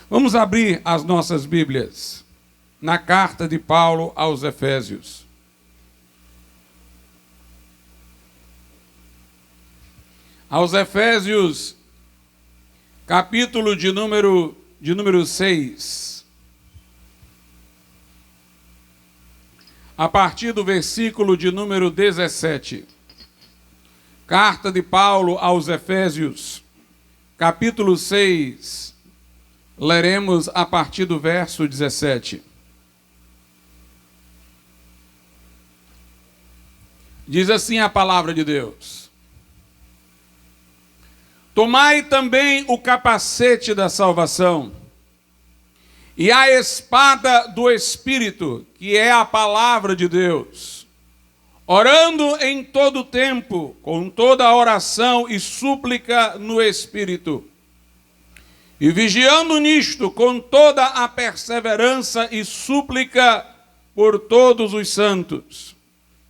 Vamos abrir as nossas Bíblias na carta de Paulo aos Efésios. Aos Efésios, capítulo de número 6. A partir do versículo de número 17. Carta de Paulo aos Efésios, capítulo 6. Leremos a partir do verso 17. Diz assim a palavra de Deus: Tomai também o capacete da salvação e a espada do Espírito, que é a palavra de Deus, orando em todo tempo, com toda oração e súplica no Espírito, e vigiando nisto com toda a perseverança e súplica por todos os santos,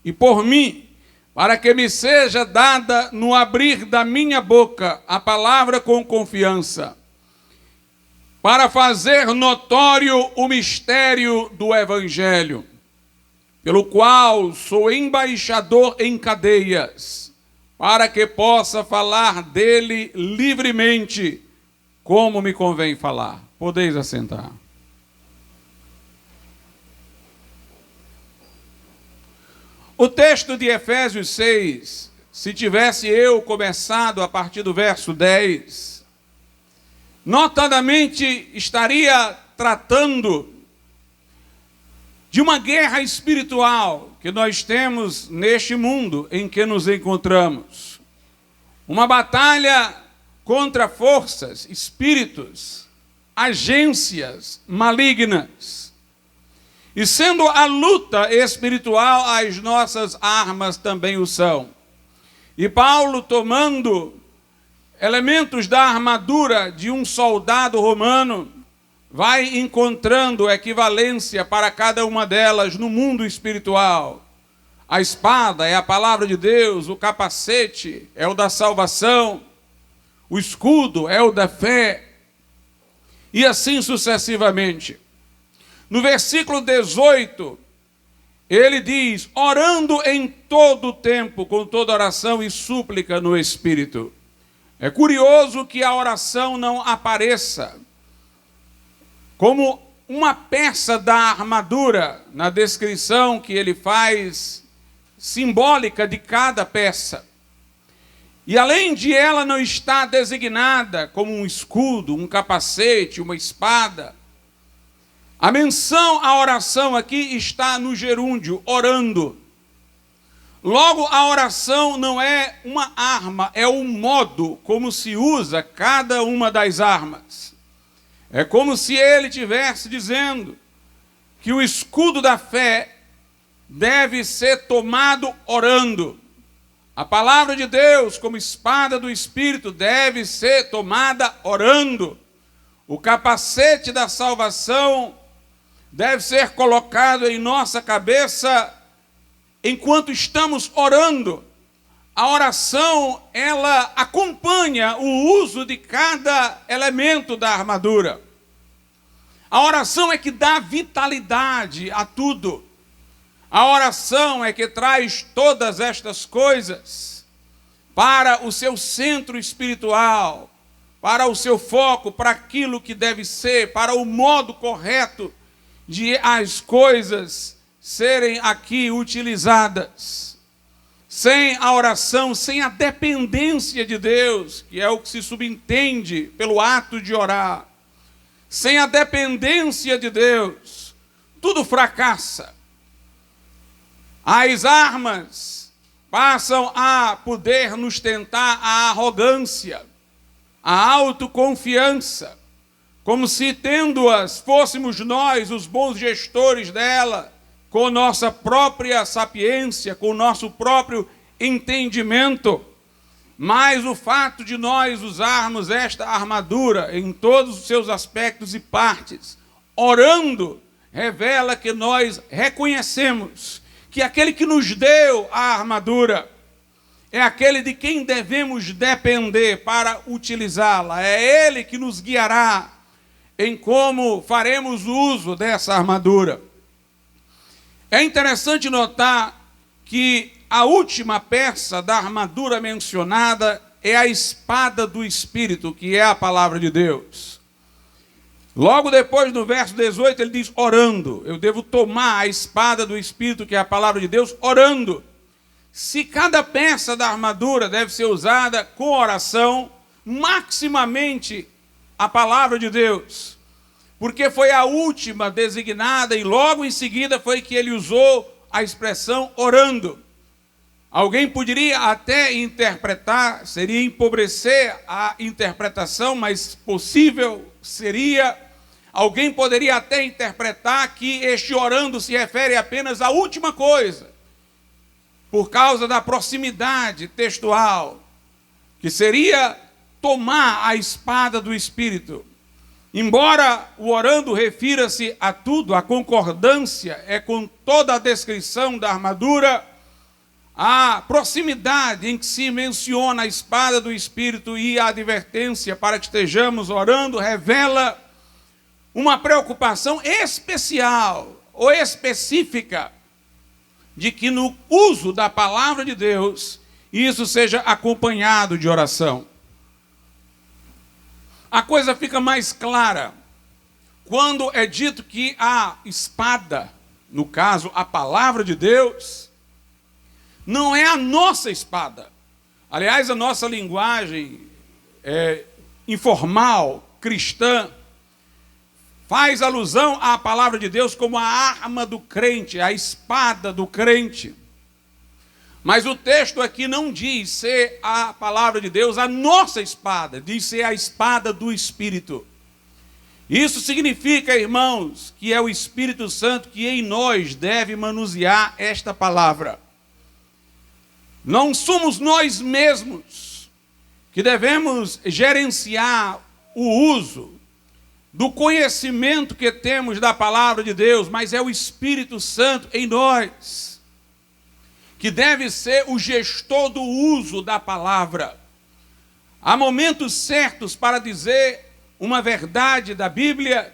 e por mim, para que me seja dada no abrir da minha boca a palavra com confiança, para fazer notório o mistério do Evangelho, pelo qual sou embaixador em cadeias, para que possa falar dele livremente, como me convém falar. Podeis assentar. O texto de Efésios 6, se tivesse eu começado a partir do verso 10, notadamente estaria tratando de uma guerra espiritual que nós temos neste mundo em que nos encontramos. Uma batalha contra forças, espíritos, agências malignas. E sendo a luta espiritual, as nossas armas também o são. E Paulo, tomando elementos da armadura de um soldado romano, vai encontrando equivalência para cada uma delas no mundo espiritual. A espada é a palavra de Deus, o capacete é o da salvação, o escudo é o da fé, e assim sucessivamente. No versículo 18, ele diz, orando em todo o tempo, com toda oração e súplica no Espírito. É curioso que a oração não apareça como uma peça da armadura, na descrição que ele faz, simbólica de cada peça. E além de ela não estar designada como um escudo, um capacete, uma espada, a menção à oração aqui está no gerúndio, orando. Logo, a oração não é uma arma, é o modo como se usa cada uma das armas. É como se ele estivesse dizendo que o escudo da fé deve ser tomado orando. A palavra de Deus, como espada do Espírito, deve ser tomada orando. O capacete da salvação deve ser colocado em nossa cabeça enquanto estamos orando. A oração, ela acompanha o uso de cada elemento da armadura. A oração é que dá vitalidade a tudo. A oração é que traz todas estas coisas para o seu centro espiritual, para o seu foco, para aquilo que deve ser, para o modo correto de as coisas serem aqui utilizadas. Sem a oração, sem a dependência de Deus, que é o que se subentende pelo ato de orar, sem a dependência de Deus, tudo fracassa. As armas passam a poder nos tentar a arrogância, a autoconfiança, como se tendo-as fôssemos nós os bons gestores dela, com nossa própria sapiência, com nosso próprio entendimento. Mas o fato de nós usarmos esta armadura em todos os seus aspectos e partes, orando, revela que nós reconhecemos que aquele que nos deu a armadura é aquele de quem devemos depender para utilizá-la. É Ele que nos guiará, em como faremos uso dessa armadura. É interessante notar que a última peça da armadura mencionada é a espada do Espírito, que é a palavra de Deus. Logo depois, no verso 18, ele diz, orando. Eu devo tomar a espada do Espírito, que é a palavra de Deus, orando. Se cada peça da armadura deve ser usada com oração, maximamente a palavra de Deus, porque foi a última designada e logo em seguida foi que ele usou a expressão orando. Alguém poderia até interpretar, seria empobrecer a interpretação, mas possível seria, alguém poderia até interpretar que este orando se refere apenas à última coisa, por causa da proximidade textual, que seria tomar a espada do Espírito. Embora o orando refira-se a tudo, a concordância é com toda a descrição da armadura, a proximidade em que se menciona a espada do Espírito e a advertência para que estejamos orando revela uma preocupação especial ou específica de que no uso da palavra de Deus, isso seja acompanhado de oração. A coisa fica mais clara quando é dito que a espada, no caso a palavra de Deus, não é a nossa espada. Aliás, a nossa linguagem informal, cristã, faz alusão à palavra de Deus como a arma do crente, a espada do crente. Mas o texto aqui não diz ser a palavra de Deus a nossa espada, diz ser a espada do Espírito. Isso significa, irmãos, que é o Espírito Santo que em nós deve manusear esta palavra. Não somos nós mesmos que devemos gerenciar o uso do conhecimento que temos da palavra de Deus, mas é o Espírito Santo em nós, que deve ser o gestor do uso da palavra. Há momentos certos para dizer uma verdade da Bíblia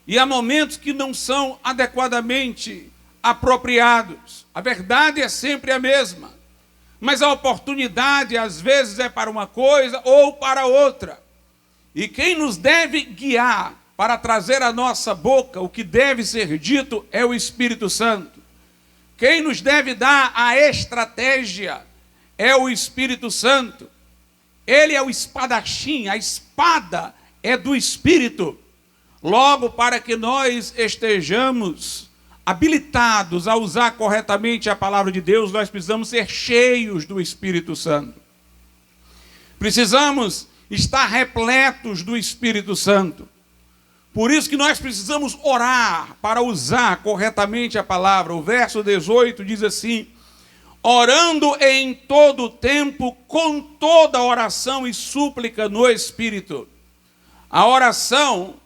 e há momentos que não são adequadamente apropriados. A verdade é sempre a mesma, mas a oportunidade às vezes é para uma coisa ou para outra. E quem nos deve guiar para trazer à nossa boca o que deve ser dito é o Espírito Santo. Quem nos deve dar a estratégia é o Espírito Santo. Ele é o espadachim, a espada é do Espírito. Logo, para que nós estejamos habilitados a usar corretamente a palavra de Deus, nós precisamos ser cheios do Espírito Santo. Precisamos estar repletos do Espírito Santo. Por isso que nós precisamos orar para usar corretamente a palavra. O verso 18 diz assim: orando em todo o tempo, com toda oração e súplica no Espírito. A oração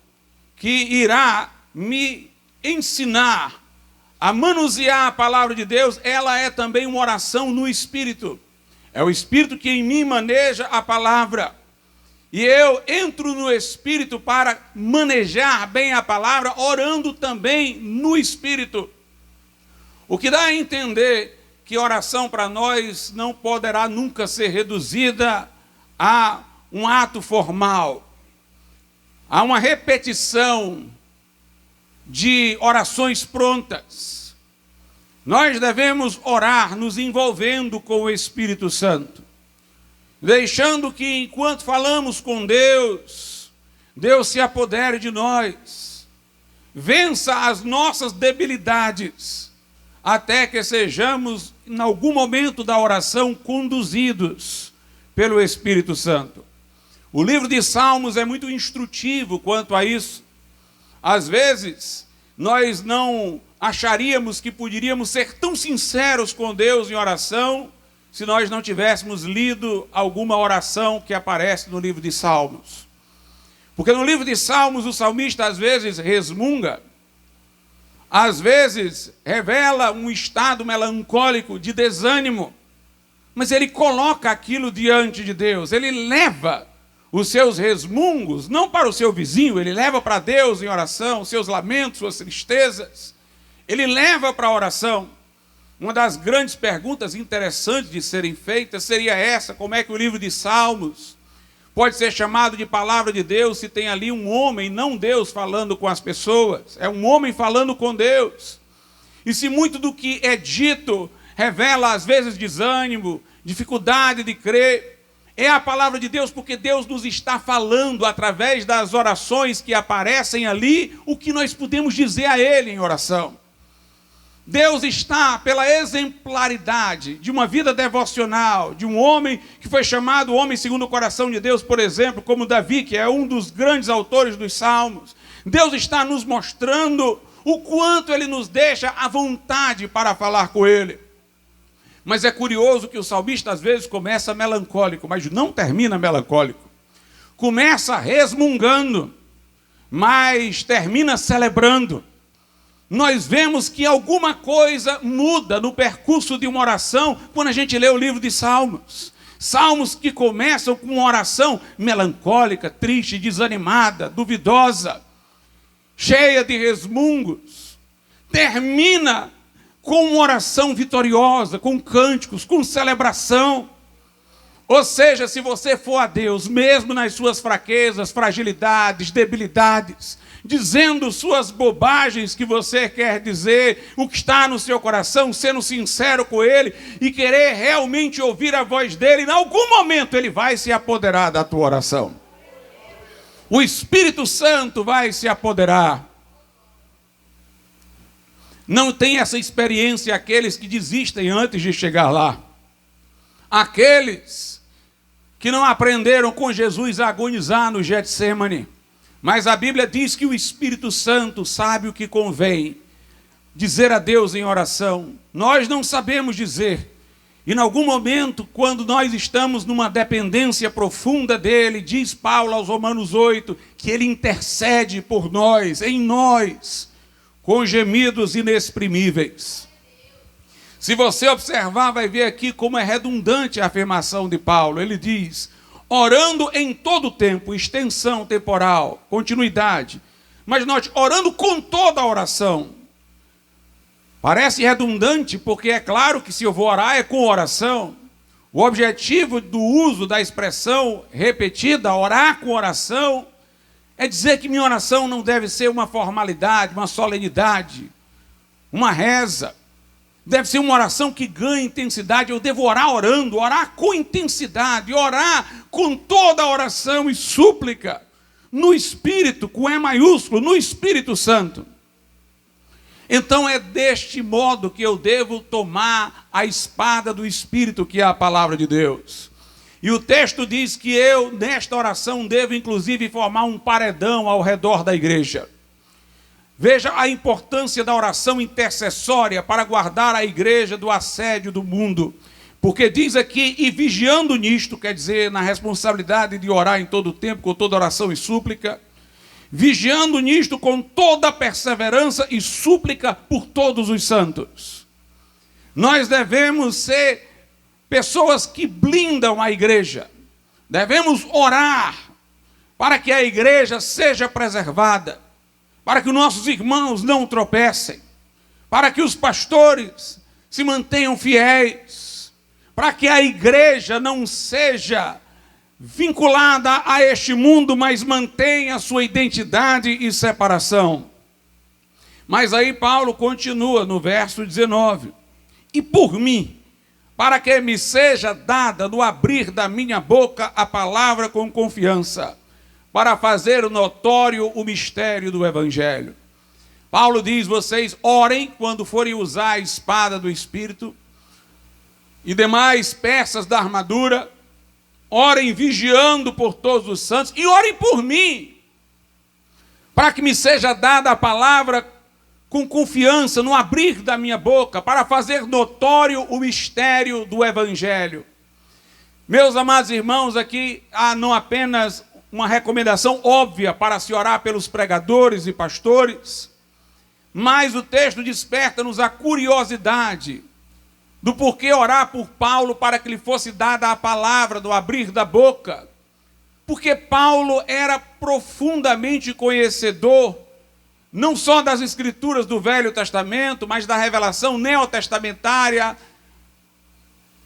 que irá me ensinar a manusear a palavra de Deus, ela é também uma oração no Espírito. É o Espírito que em mim maneja a palavra. E eu entro no Espírito para manejar bem a palavra, orando também no Espírito. O que dá a entender que oração para nós não poderá nunca ser reduzida a um ato formal, a uma repetição de orações prontas. Nós devemos orar nos envolvendo com o Espírito Santo, deixando que enquanto falamos com Deus, Deus se apodere de nós, vença as nossas debilidades, até que sejamos, em algum momento da oração, conduzidos pelo Espírito Santo. O livro de Salmos é muito instrutivo quanto a isso. Às vezes, nós não acharíamos que poderíamos ser tão sinceros com Deus em oração se nós não tivéssemos lido alguma oração que aparece no livro de Salmos. Porque no livro de Salmos o salmista às vezes resmunga, às vezes revela um estado melancólico de desânimo, mas ele coloca aquilo diante de Deus, ele leva os seus resmungos, não para o seu vizinho, ele leva para Deus em oração, os seus lamentos, suas tristezas, ele leva para a oração. Uma das grandes perguntas interessantes de serem feitas seria essa: como é que o livro de Salmos pode ser chamado de palavra de Deus se tem ali um homem, não Deus, falando com as pessoas? É um homem falando com Deus. E se muito do que é dito revela às vezes desânimo, dificuldade de crer, é a palavra de Deus, porque Deus nos está falando através das orações que aparecem ali, o que nós podemos dizer a Ele em oração. Deus está, pela exemplaridade de uma vida devocional, de um homem que foi chamado homem segundo o coração de Deus, por exemplo, como Davi, que é um dos grandes autores dos Salmos. Deus está nos mostrando o quanto Ele nos deixa à vontade para falar com Ele. Mas é curioso que o salmista às vezes começa melancólico, mas não termina melancólico. Começa resmungando, mas termina celebrando. Nós vemos que alguma coisa muda no percurso de uma oração quando a gente lê o livro de Salmos. Salmos que começam com uma oração melancólica, triste, desanimada, duvidosa, cheia de resmungos. Termina com uma oração vitoriosa, com cânticos, com celebração. Ou seja, se você for a Deus, mesmo nas suas fraquezas, fragilidades, debilidades, dizendo suas bobagens que você quer dizer, o que está no seu coração, sendo sincero com Ele e querer realmente ouvir a voz dEle, em algum momento Ele vai se apoderar da tua oração. O Espírito Santo vai se apoderar. Não tem essa experiência aqueles que desistem antes de chegar lá. Aqueles que não aprenderam com Jesus a agonizar no Getsêmani. Mas a Bíblia diz que o Espírito Santo sabe o que convém dizer a Deus em oração. Nós não sabemos dizer. E em algum momento, quando nós estamos numa dependência profunda dele, diz Paulo aos Romanos 8, que ele intercede por nós, em nós, com gemidos inexprimíveis. Se você observar, vai ver aqui como é redundante a afirmação de Paulo. Ele diz, orando em todo o tempo, extensão temporal, continuidade. Mas note, orando com toda a oração. Parece redundante, porque é claro que se eu vou orar é com oração. O objetivo do uso da expressão repetida, orar com oração, é dizer que minha oração não deve ser uma formalidade, uma solenidade, uma reza. Deve ser uma oração que ganhe intensidade. Eu devo orar orando, orar com intensidade, orar com toda a oração e súplica, no Espírito, com E maiúsculo, no Espírito Santo. Então é deste modo que eu devo tomar a espada do Espírito, que é a palavra de Deus. E o texto diz que eu, nesta oração, devo inclusive formar um paredão ao redor da igreja. Veja a importância da oração intercessória para guardar a igreja do assédio do mundo. Porque diz aqui, e vigiando nisto, quer dizer, na responsabilidade de orar em todo o tempo, com toda oração e súplica, vigiando nisto com toda perseverança e súplica por todos os santos. Nós devemos ser pessoas que blindam a igreja. Devemos orar para que a igreja seja preservada, para que os nossos irmãos não tropecem, para que os pastores se mantenham fiéis, para que a igreja não seja vinculada a este mundo, mas mantenha a sua identidade e separação. Mas aí Paulo continua no verso 19. E por mim, para que me seja dada no abrir da minha boca a palavra com confiança, para fazer notório o mistério do Evangelho. Paulo diz, vocês orem quando forem usar a espada do Espírito e demais peças da armadura, orem vigiando por todos os santos e orem por mim, para que me seja dada a palavra com confiança no abrir da minha boca, para fazer notório o mistério do Evangelho. Meus amados irmãos, aqui há não apenas uma recomendação óbvia para se orar pelos pregadores e pastores, mas o texto desperta-nos a curiosidade do porquê orar por Paulo para que lhe fosse dada a palavra do abrir da boca. Porque Paulo era profundamente conhecedor, não só das escrituras do Velho Testamento, mas da revelação neotestamentária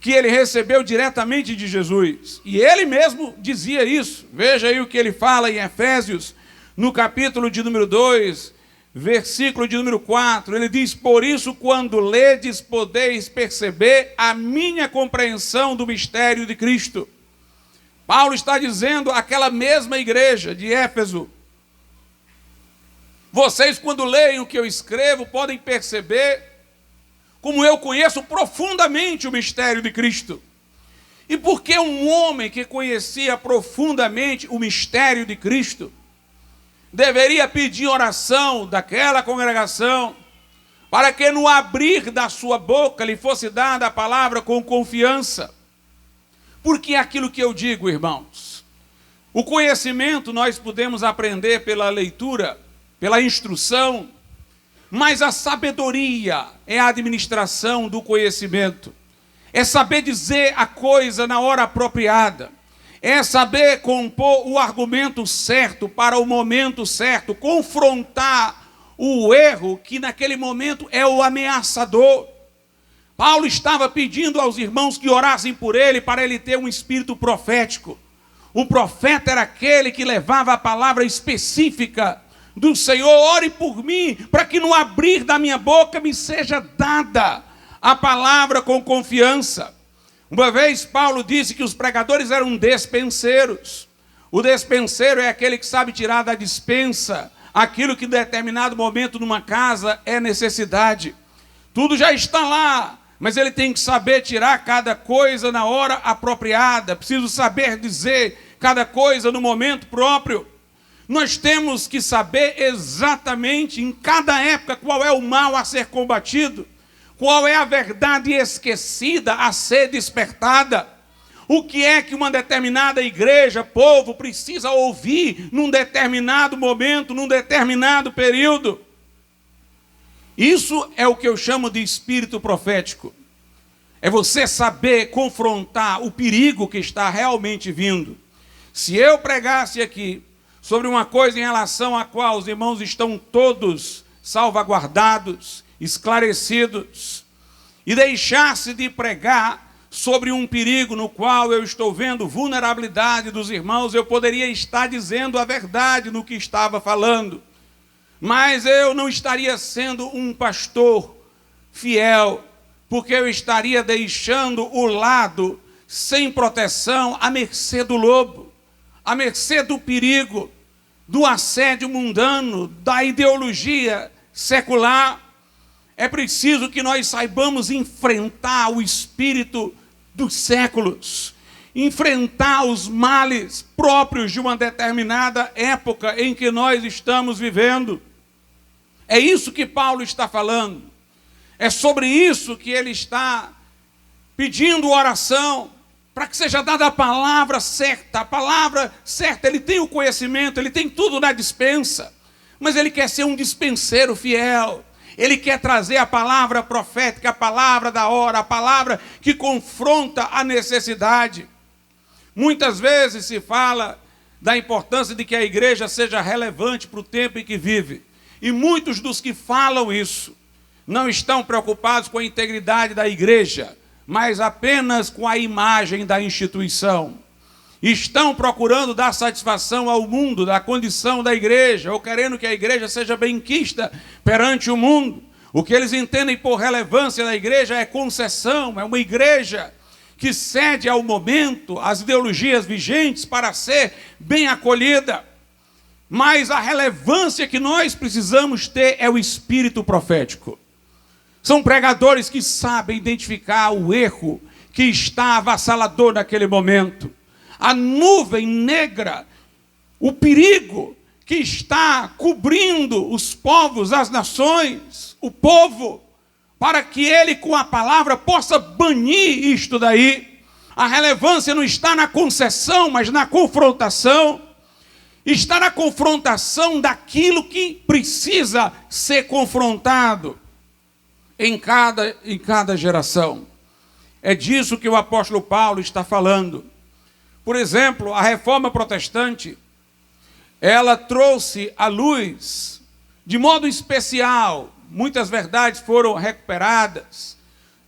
que ele recebeu diretamente de Jesus. E ele mesmo dizia isso. Veja aí o que ele fala em Efésios, no capítulo de número 2, versículo de número 4. Ele diz: por isso, quando ledes, podeis perceber a minha compreensão do mistério de Cristo. Paulo está dizendo àquela mesma igreja de Éfeso: vocês, quando leem o que eu escrevo, podem perceber como eu conheço profundamente o mistério de Cristo. E por que um homem que conhecia profundamente o mistério de Cristo deveria pedir oração daquela congregação para que no abrir da sua boca lhe fosse dada a palavra com confiança? Porque é aquilo que eu digo, irmãos, o conhecimento nós podemos aprender pela leitura, pela instrução, mas a sabedoria é a administração do conhecimento. É saber dizer a coisa na hora apropriada. É saber compor o argumento certo para o momento certo. Confrontar o erro que naquele momento é o ameaçador. Paulo estava pedindo aos irmãos que orassem por ele para ele ter um espírito profético. O profeta era aquele que levava a palavra específica do Senhor: ore por mim, para que no abrir da minha boca me seja dada a palavra com confiança. Uma vez Paulo disse que os pregadores eram despenseiros. O despenseiro é aquele que sabe tirar da despensa aquilo que em determinado momento numa casa é necessidade. Tudo já está lá, mas ele tem que saber tirar cada coisa na hora apropriada. Preciso saber dizer cada coisa no momento próprio. Nós temos que saber exatamente em cada época qual é o mal a ser combatido, qual é a verdade esquecida a ser despertada, o que é que uma determinada igreja, povo, precisa ouvir num determinado momento, num determinado período. Isso é o que eu chamo de espírito profético. É você saber confrontar o perigo que está realmente vindo. Se eu pregasse aqui sobre uma coisa em relação à qual os irmãos estão todos salvaguardados, esclarecidos, e deixasse de pregar sobre um perigo no qual eu estou vendo vulnerabilidade dos irmãos, eu poderia estar dizendo a verdade no que estava falando, mas eu não estaria sendo um pastor fiel, porque eu estaria deixando o lado sem proteção à mercê do lobo, à mercê do perigo, do assédio mundano, da ideologia secular. É preciso que nós saibamos enfrentar o espírito dos séculos, enfrentar os males próprios de uma determinada época em que nós estamos vivendo. É isso que Paulo está falando. É sobre isso que ele está pedindo oração, para que seja dada a palavra certa. A palavra certa, ele tem o conhecimento, ele tem tudo na despensa, mas ele quer ser um dispenseiro fiel. Ele quer trazer a palavra profética, a palavra da hora, a palavra que confronta a necessidade. Muitas vezes se fala da importância de que a igreja seja relevante para o tempo em que vive. E muitos dos que falam isso não estão preocupados com a integridade da igreja, mas apenas com a imagem da instituição. Estão procurando dar satisfação ao mundo da condição da igreja, ou querendo que a igreja seja benquista perante o mundo. O que eles entendem por relevância da igreja é concessão, é uma igreja que cede ao momento, às ideologias vigentes para ser bem acolhida. Mas a relevância que nós precisamos ter é o espírito profético. São pregadores que sabem identificar o erro que está avassalador naquele momento. A nuvem negra, o perigo que está cobrindo os povos, as nações, o povo, para que ele com a palavra possa banir isto daí. A relevância não está na concessão, mas na confrontação. Está na confrontação daquilo que precisa ser confrontado em cada geração. É disso que o apóstolo Paulo está falando. Por exemplo, a Reforma Protestante, ela trouxe à luz, de modo especial, muitas verdades foram recuperadas,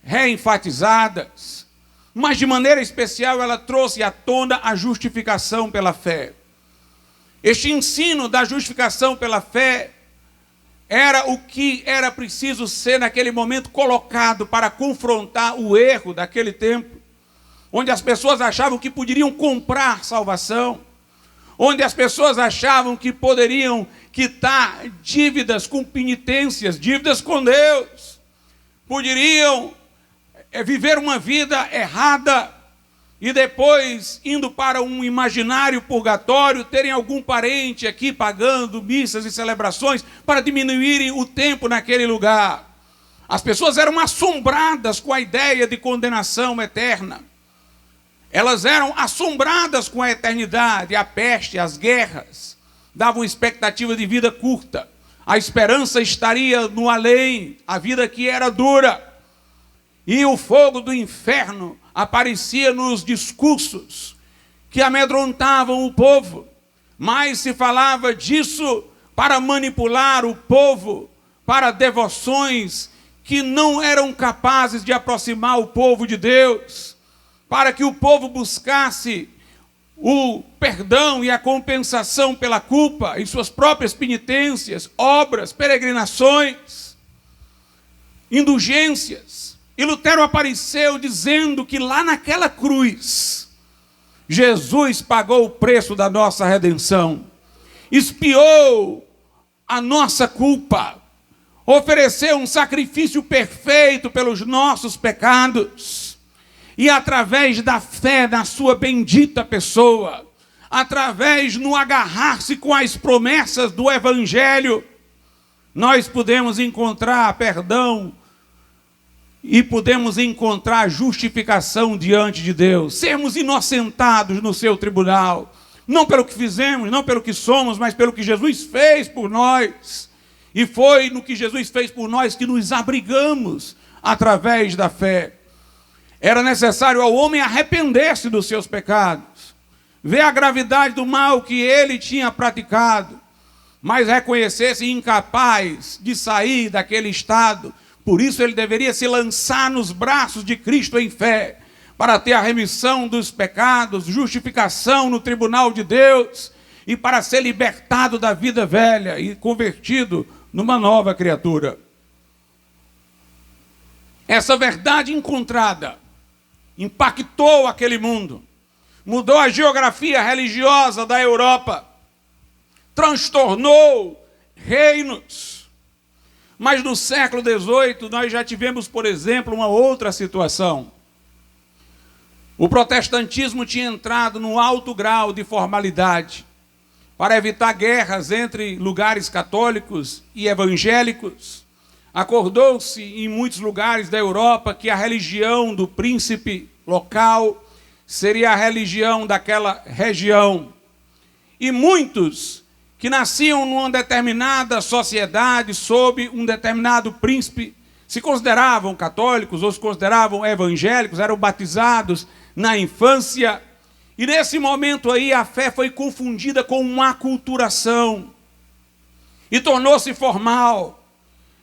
reenfatizadas, mas de maneira especial ela trouxe à tona a justificação pela fé. Este ensino da justificação pela fé era o que era preciso ser naquele momento colocado para confrontar o erro daquele tempo, onde as pessoas achavam que poderiam comprar salvação, onde as pessoas achavam que poderiam quitar dívidas com penitências, dívidas com Deus, poderiam viver uma vida errada e depois, indo para um imaginário purgatório, terem algum parente aqui pagando missas e celebrações para diminuírem o tempo naquele lugar. As pessoas eram assombradas com a ideia de condenação eterna. Elas eram assombradas com a eternidade, a peste, as guerras, davam expectativa de vida curta. A esperança estaria no além, a vida aqui era dura. E o fogo do inferno aparecia nos discursos que amedrontavam o povo. Mas se falava disso para manipular o povo, para devoções que não eram capazes de aproximar o povo de Deus, para que o povo buscasse o perdão e a compensação pela culpa em suas próprias penitências, obras, peregrinações, indulgências. E Lutero apareceu dizendo que lá naquela cruz, Jesus pagou o preço da nossa redenção, expiou a nossa culpa, ofereceu um sacrifício perfeito pelos nossos pecados, e através da fé na sua bendita pessoa, através no agarrar-se com as promessas do Evangelho, nós podemos encontrar perdão e podemos encontrar justificação diante de Deus, sermos inocentados no seu tribunal, não pelo que fizemos, não pelo que somos, mas pelo que Jesus fez por nós. E foi no que Jesus fez por nós que nos abrigamos através da fé. Era necessário ao homem arrepender-se dos seus pecados, ver a gravidade do mal que ele tinha praticado, mas reconhecer-se incapaz de sair daquele estado. Por isso ele deveria se lançar nos braços de Cristo em fé, para ter a remissão dos pecados, justificação no tribunal de Deus, e para ser libertado da vida velha e convertido numa nova criatura. Essa verdade encontrada impactou aquele mundo, mudou a geografia religiosa da Europa, transtornou reinos. Mas no século XVIII nós já tivemos, por exemplo, uma outra situação. O protestantismo tinha entrado num alto grau de formalidade para evitar guerras entre lugares católicos e evangélicos. Acordou-se em muitos lugares da Europa que a religião do príncipe local seria a religião daquela região. E muitos que nasciam numa determinada sociedade, sob um determinado príncipe, se consideravam católicos ou se consideravam evangélicos, eram batizados na infância, e nesse momento aí a fé foi confundida com uma aculturação, e tornou-se formal,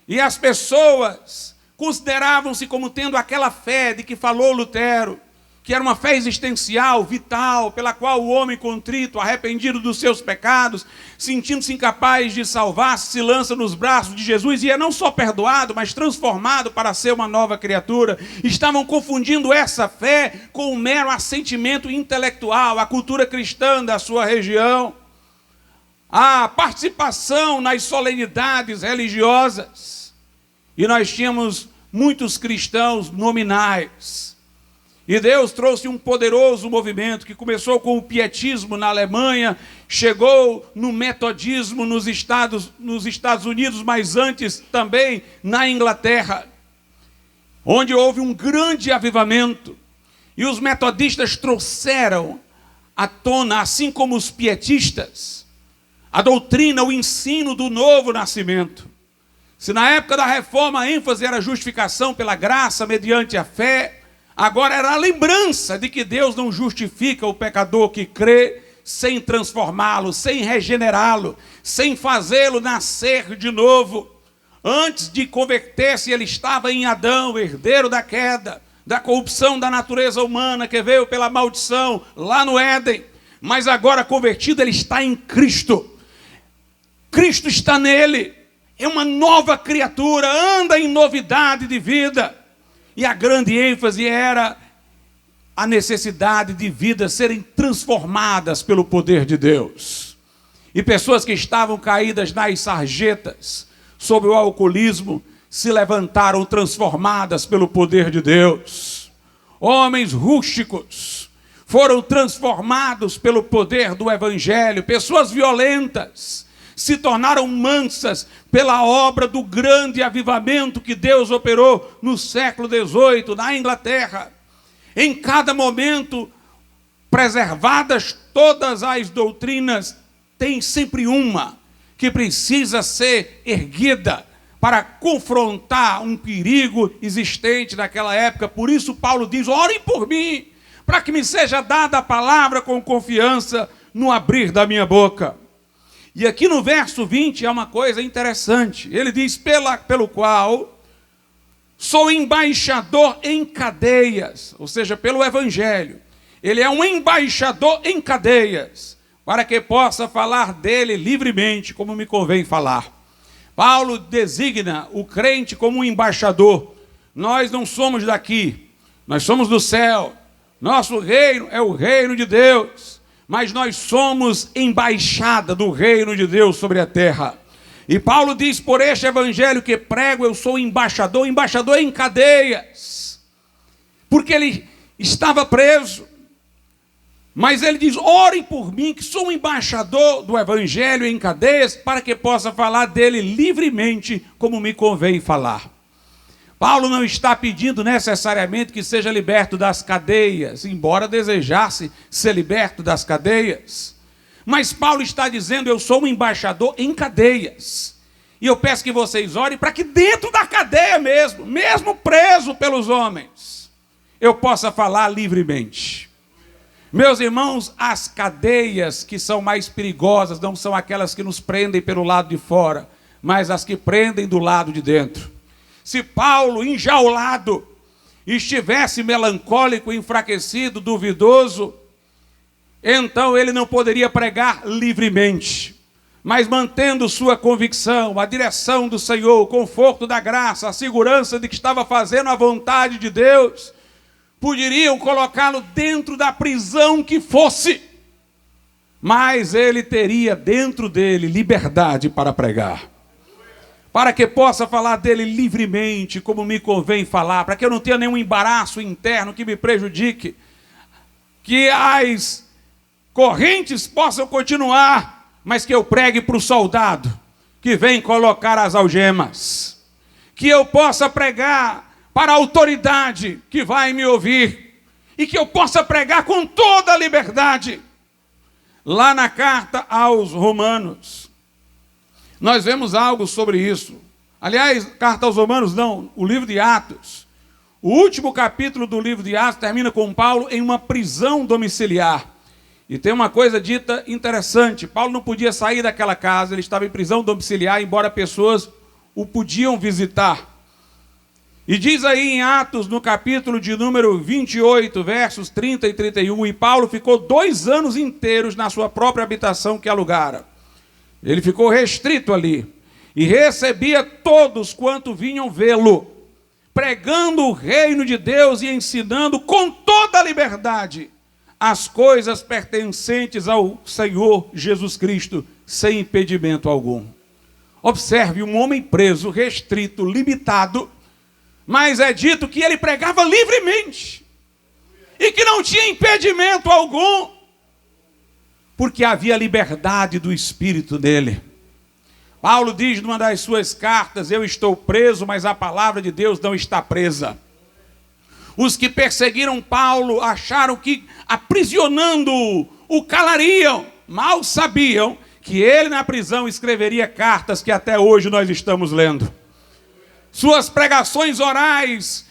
e as pessoas consideravam-se como tendo aquela fé de que falou Lutero, que era uma fé existencial, vital, pela qual o homem contrito, arrependido dos seus pecados, sentindo-se incapaz de salvar-se, se lança nos braços de Jesus e é não só perdoado, mas transformado para ser uma nova criatura. Estavam confundindo essa fé com um mero assentimento intelectual, a cultura cristã da sua região, a participação nas solenidades religiosas. E nós tínhamos muitos cristãos nominais. E Deus trouxe um poderoso movimento que começou com o pietismo na Alemanha, chegou no metodismo nos Estados Unidos, mas antes também na Inglaterra, onde houve um grande avivamento. E os metodistas trouxeram à tona, assim como os pietistas, a doutrina, o ensino do novo nascimento. Se na época da reforma a ênfase era a justificação pela graça mediante a fé, Agora era a lembrança de que Deus não justifica o pecador que crê sem transformá-lo, sem regenerá-lo, sem fazê-lo nascer de novo. Antes de converter-se, ele estava em Adão, herdeiro da queda, da corrupção da natureza humana que veio pela maldição lá no Éden. Mas agora convertido, ele está em Cristo. Cristo está nele. É uma nova criatura, anda em novidade de vida. E a grande ênfase era a necessidade de vidas serem transformadas pelo poder de Deus. E pessoas que estavam caídas nas sarjetas, sob o alcoolismo, se levantaram transformadas pelo poder de Deus. Homens rústicos foram transformados pelo poder do Evangelho. Pessoas violentas se tornaram mansas pela obra do grande avivamento que Deus operou no século XVIII, na Inglaterra. Em cada momento, preservadas todas as doutrinas, tem sempre uma que precisa ser erguida para confrontar um perigo existente naquela época. Por isso Paulo diz: orem por mim, para que me seja dada a palavra com confiança no abrir da minha boca. E aqui no verso 20 é uma coisa interessante. Ele diz: pelo qual sou embaixador em cadeias, ou seja, pelo Evangelho. Ele é um embaixador em cadeias, para que possa falar dele livremente, como me convém falar. Paulo designa o crente como um embaixador. Nós não somos daqui, nós somos do céu. Nosso reino é o reino de Deus, mas nós somos embaixada do reino de Deus sobre a terra. E Paulo diz: por este evangelho que prego, eu sou embaixador em cadeias, porque ele estava preso. Mas ele diz: orem por mim, que sou um embaixador do evangelho em cadeias, para que possa falar dele livremente, como me convém falar. Paulo não está pedindo necessariamente que seja liberto das cadeias, embora desejasse ser liberto das cadeias. Mas Paulo está dizendo: eu sou um embaixador em cadeias. E eu peço que vocês orem para que dentro da cadeia mesmo preso pelos homens, eu possa falar livremente. Meus irmãos, as cadeias que são mais perigosas não são aquelas que nos prendem pelo lado de fora, mas as que prendem do lado de dentro. Se Paulo, enjaulado, estivesse melancólico, enfraquecido, duvidoso, então ele não poderia pregar livremente. Mas mantendo sua convicção, a direção do Senhor, o conforto da graça, a segurança de que estava fazendo a vontade de Deus, poderiam colocá-lo dentro da prisão que fosse, mas ele teria dentro dele liberdade para pregar, para que possa falar dele livremente, como me convém falar, para que eu não tenha nenhum embaraço interno que me prejudique, que as correntes possam continuar, mas que eu pregue para o soldado que vem colocar as algemas, que eu possa pregar para a autoridade que vai me ouvir, e que eu possa pregar com toda a liberdade. Lá na carta aos Romanos, nós vemos algo sobre isso. Aliás, carta aos Romanos não, o livro de Atos. O último capítulo do livro de Atos termina com Paulo em uma prisão domiciliar. E tem uma coisa dita interessante: Paulo não podia sair daquela casa, ele estava em prisão domiciliar, embora pessoas o podiam visitar. E diz aí em Atos, no capítulo de número 28, versos 30 e 31, e Paulo ficou 2 anos inteiros na sua própria habitação que alugara. Ele ficou restrito ali, e recebia todos quanto vinham vê-lo, pregando o reino de Deus e ensinando com toda a liberdade as coisas pertencentes ao Senhor Jesus Cristo, sem impedimento algum. Observe, um homem preso, restrito, limitado, mas é dito que ele pregava livremente, e que não tinha impedimento algum, porque havia liberdade do Espírito nele. Paulo diz numa das suas cartas: eu estou preso, mas a palavra de Deus não está presa. Os que perseguiram Paulo acharam que, aprisionando-o, o calariam. Mal sabiam que ele na prisão escreveria cartas que até hoje nós estamos lendo. Suas pregações orais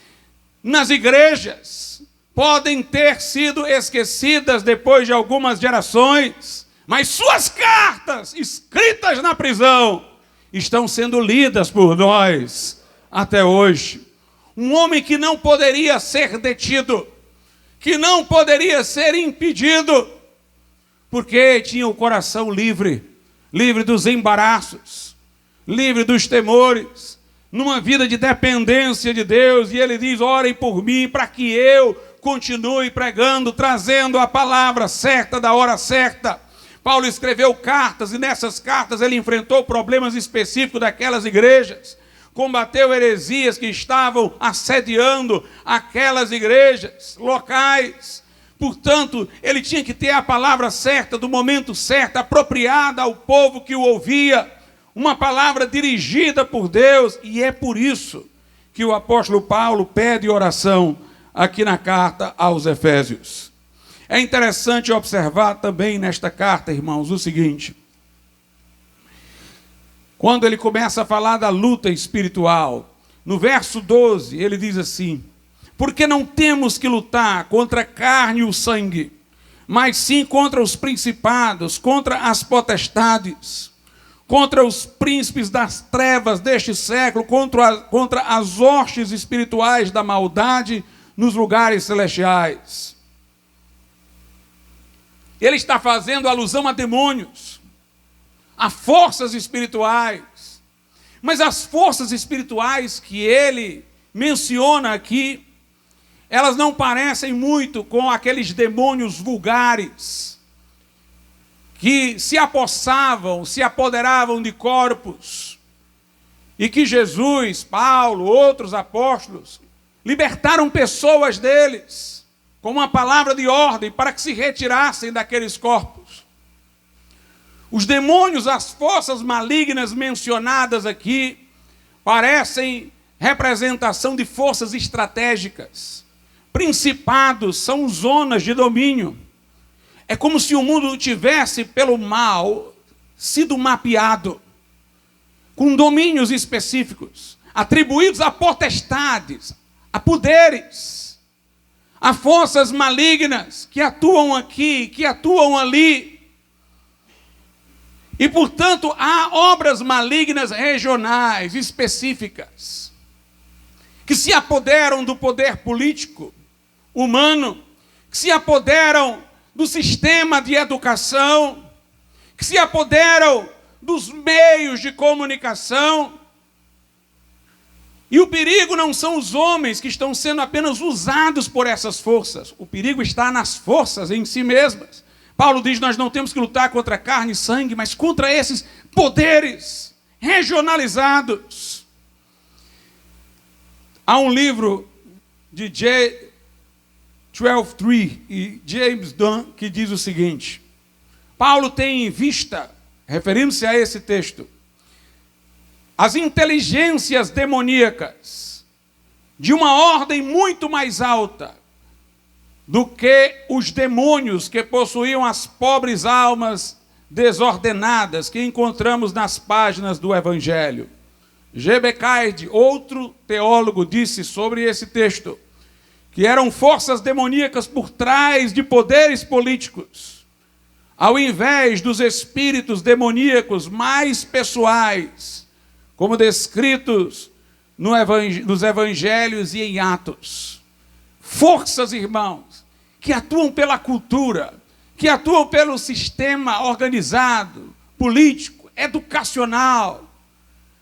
nas igrejas, podem ter sido esquecidas depois de algumas gerações, mas suas cartas, escritas na prisão, estão sendo lidas por nós até hoje. Um homem que não poderia ser detido, que não poderia ser impedido, porque tinha o coração livre, livre dos embaraços, livre dos temores, numa vida de dependência de Deus. E ele diz: orem por mim para que eu continue pregando, trazendo a palavra certa da hora certa. Paulo escreveu cartas, e nessas cartas ele enfrentou problemas específicos daquelas igrejas, combateu heresias que estavam assediando aquelas igrejas locais. Portanto, ele tinha que ter a palavra certa, do momento certo, apropriada ao povo que o ouvia, uma palavra dirigida por Deus. E é por isso que o apóstolo Paulo pede oração aqui na carta aos Efésios. É interessante observar também nesta carta, irmãos, o seguinte: quando ele começa a falar da luta espiritual, no verso 12, ele diz assim: porque não temos que lutar contra a carne e o sangue, mas sim contra os principados, contra as potestades, contra os príncipes das trevas deste século, contra as hostes espirituais da maldade nos lugares celestiais. Ele está fazendo alusão a demônios, a forças espirituais. Mas as forças espirituais que ele menciona aqui, elas não parecem muito com aqueles demônios vulgares que se apossavam, se apoderavam de corpos, e que Jesus, Paulo, outros apóstolos libertaram pessoas deles com uma palavra de ordem para que se retirassem daqueles corpos. Os demônios, as forças malignas mencionadas aqui, parecem representação de forças estratégicas. Principados são zonas de domínio. É como se o mundo tivesse, pelo mal, sido mapeado, com domínios específicos, atribuídos a potestades, a poderes, a forças malignas que atuam aqui, que atuam ali. E, portanto, há obras malignas regionais, específicas, que se apoderam do poder político humano, que se apoderam do sistema de educação, que se apoderam dos meios de comunicação. E o perigo não são os homens que estão sendo apenas usados por essas forças. O perigo está nas forças em si mesmas. Paulo diz: nós não temos que lutar contra carne e sangue, mas contra esses poderes regionalizados. Há um livro de J. 12:3 e James Dunn que diz o seguinte: Paulo tem em vista, referindo-se a esse texto, as inteligências demoníacas de uma ordem muito mais alta do que os demônios que possuíam as pobres almas desordenadas que encontramos nas páginas do Evangelho. G.B. Caird, outro teólogo, disse sobre esse texto que eram forças demoníacas por trás de poderes políticos, ao invés dos espíritos demoníacos mais pessoais, como descritos nos evangelhos e em Atos. Forças, irmãos, que atuam pela cultura, que atuam pelo sistema organizado, político, educacional.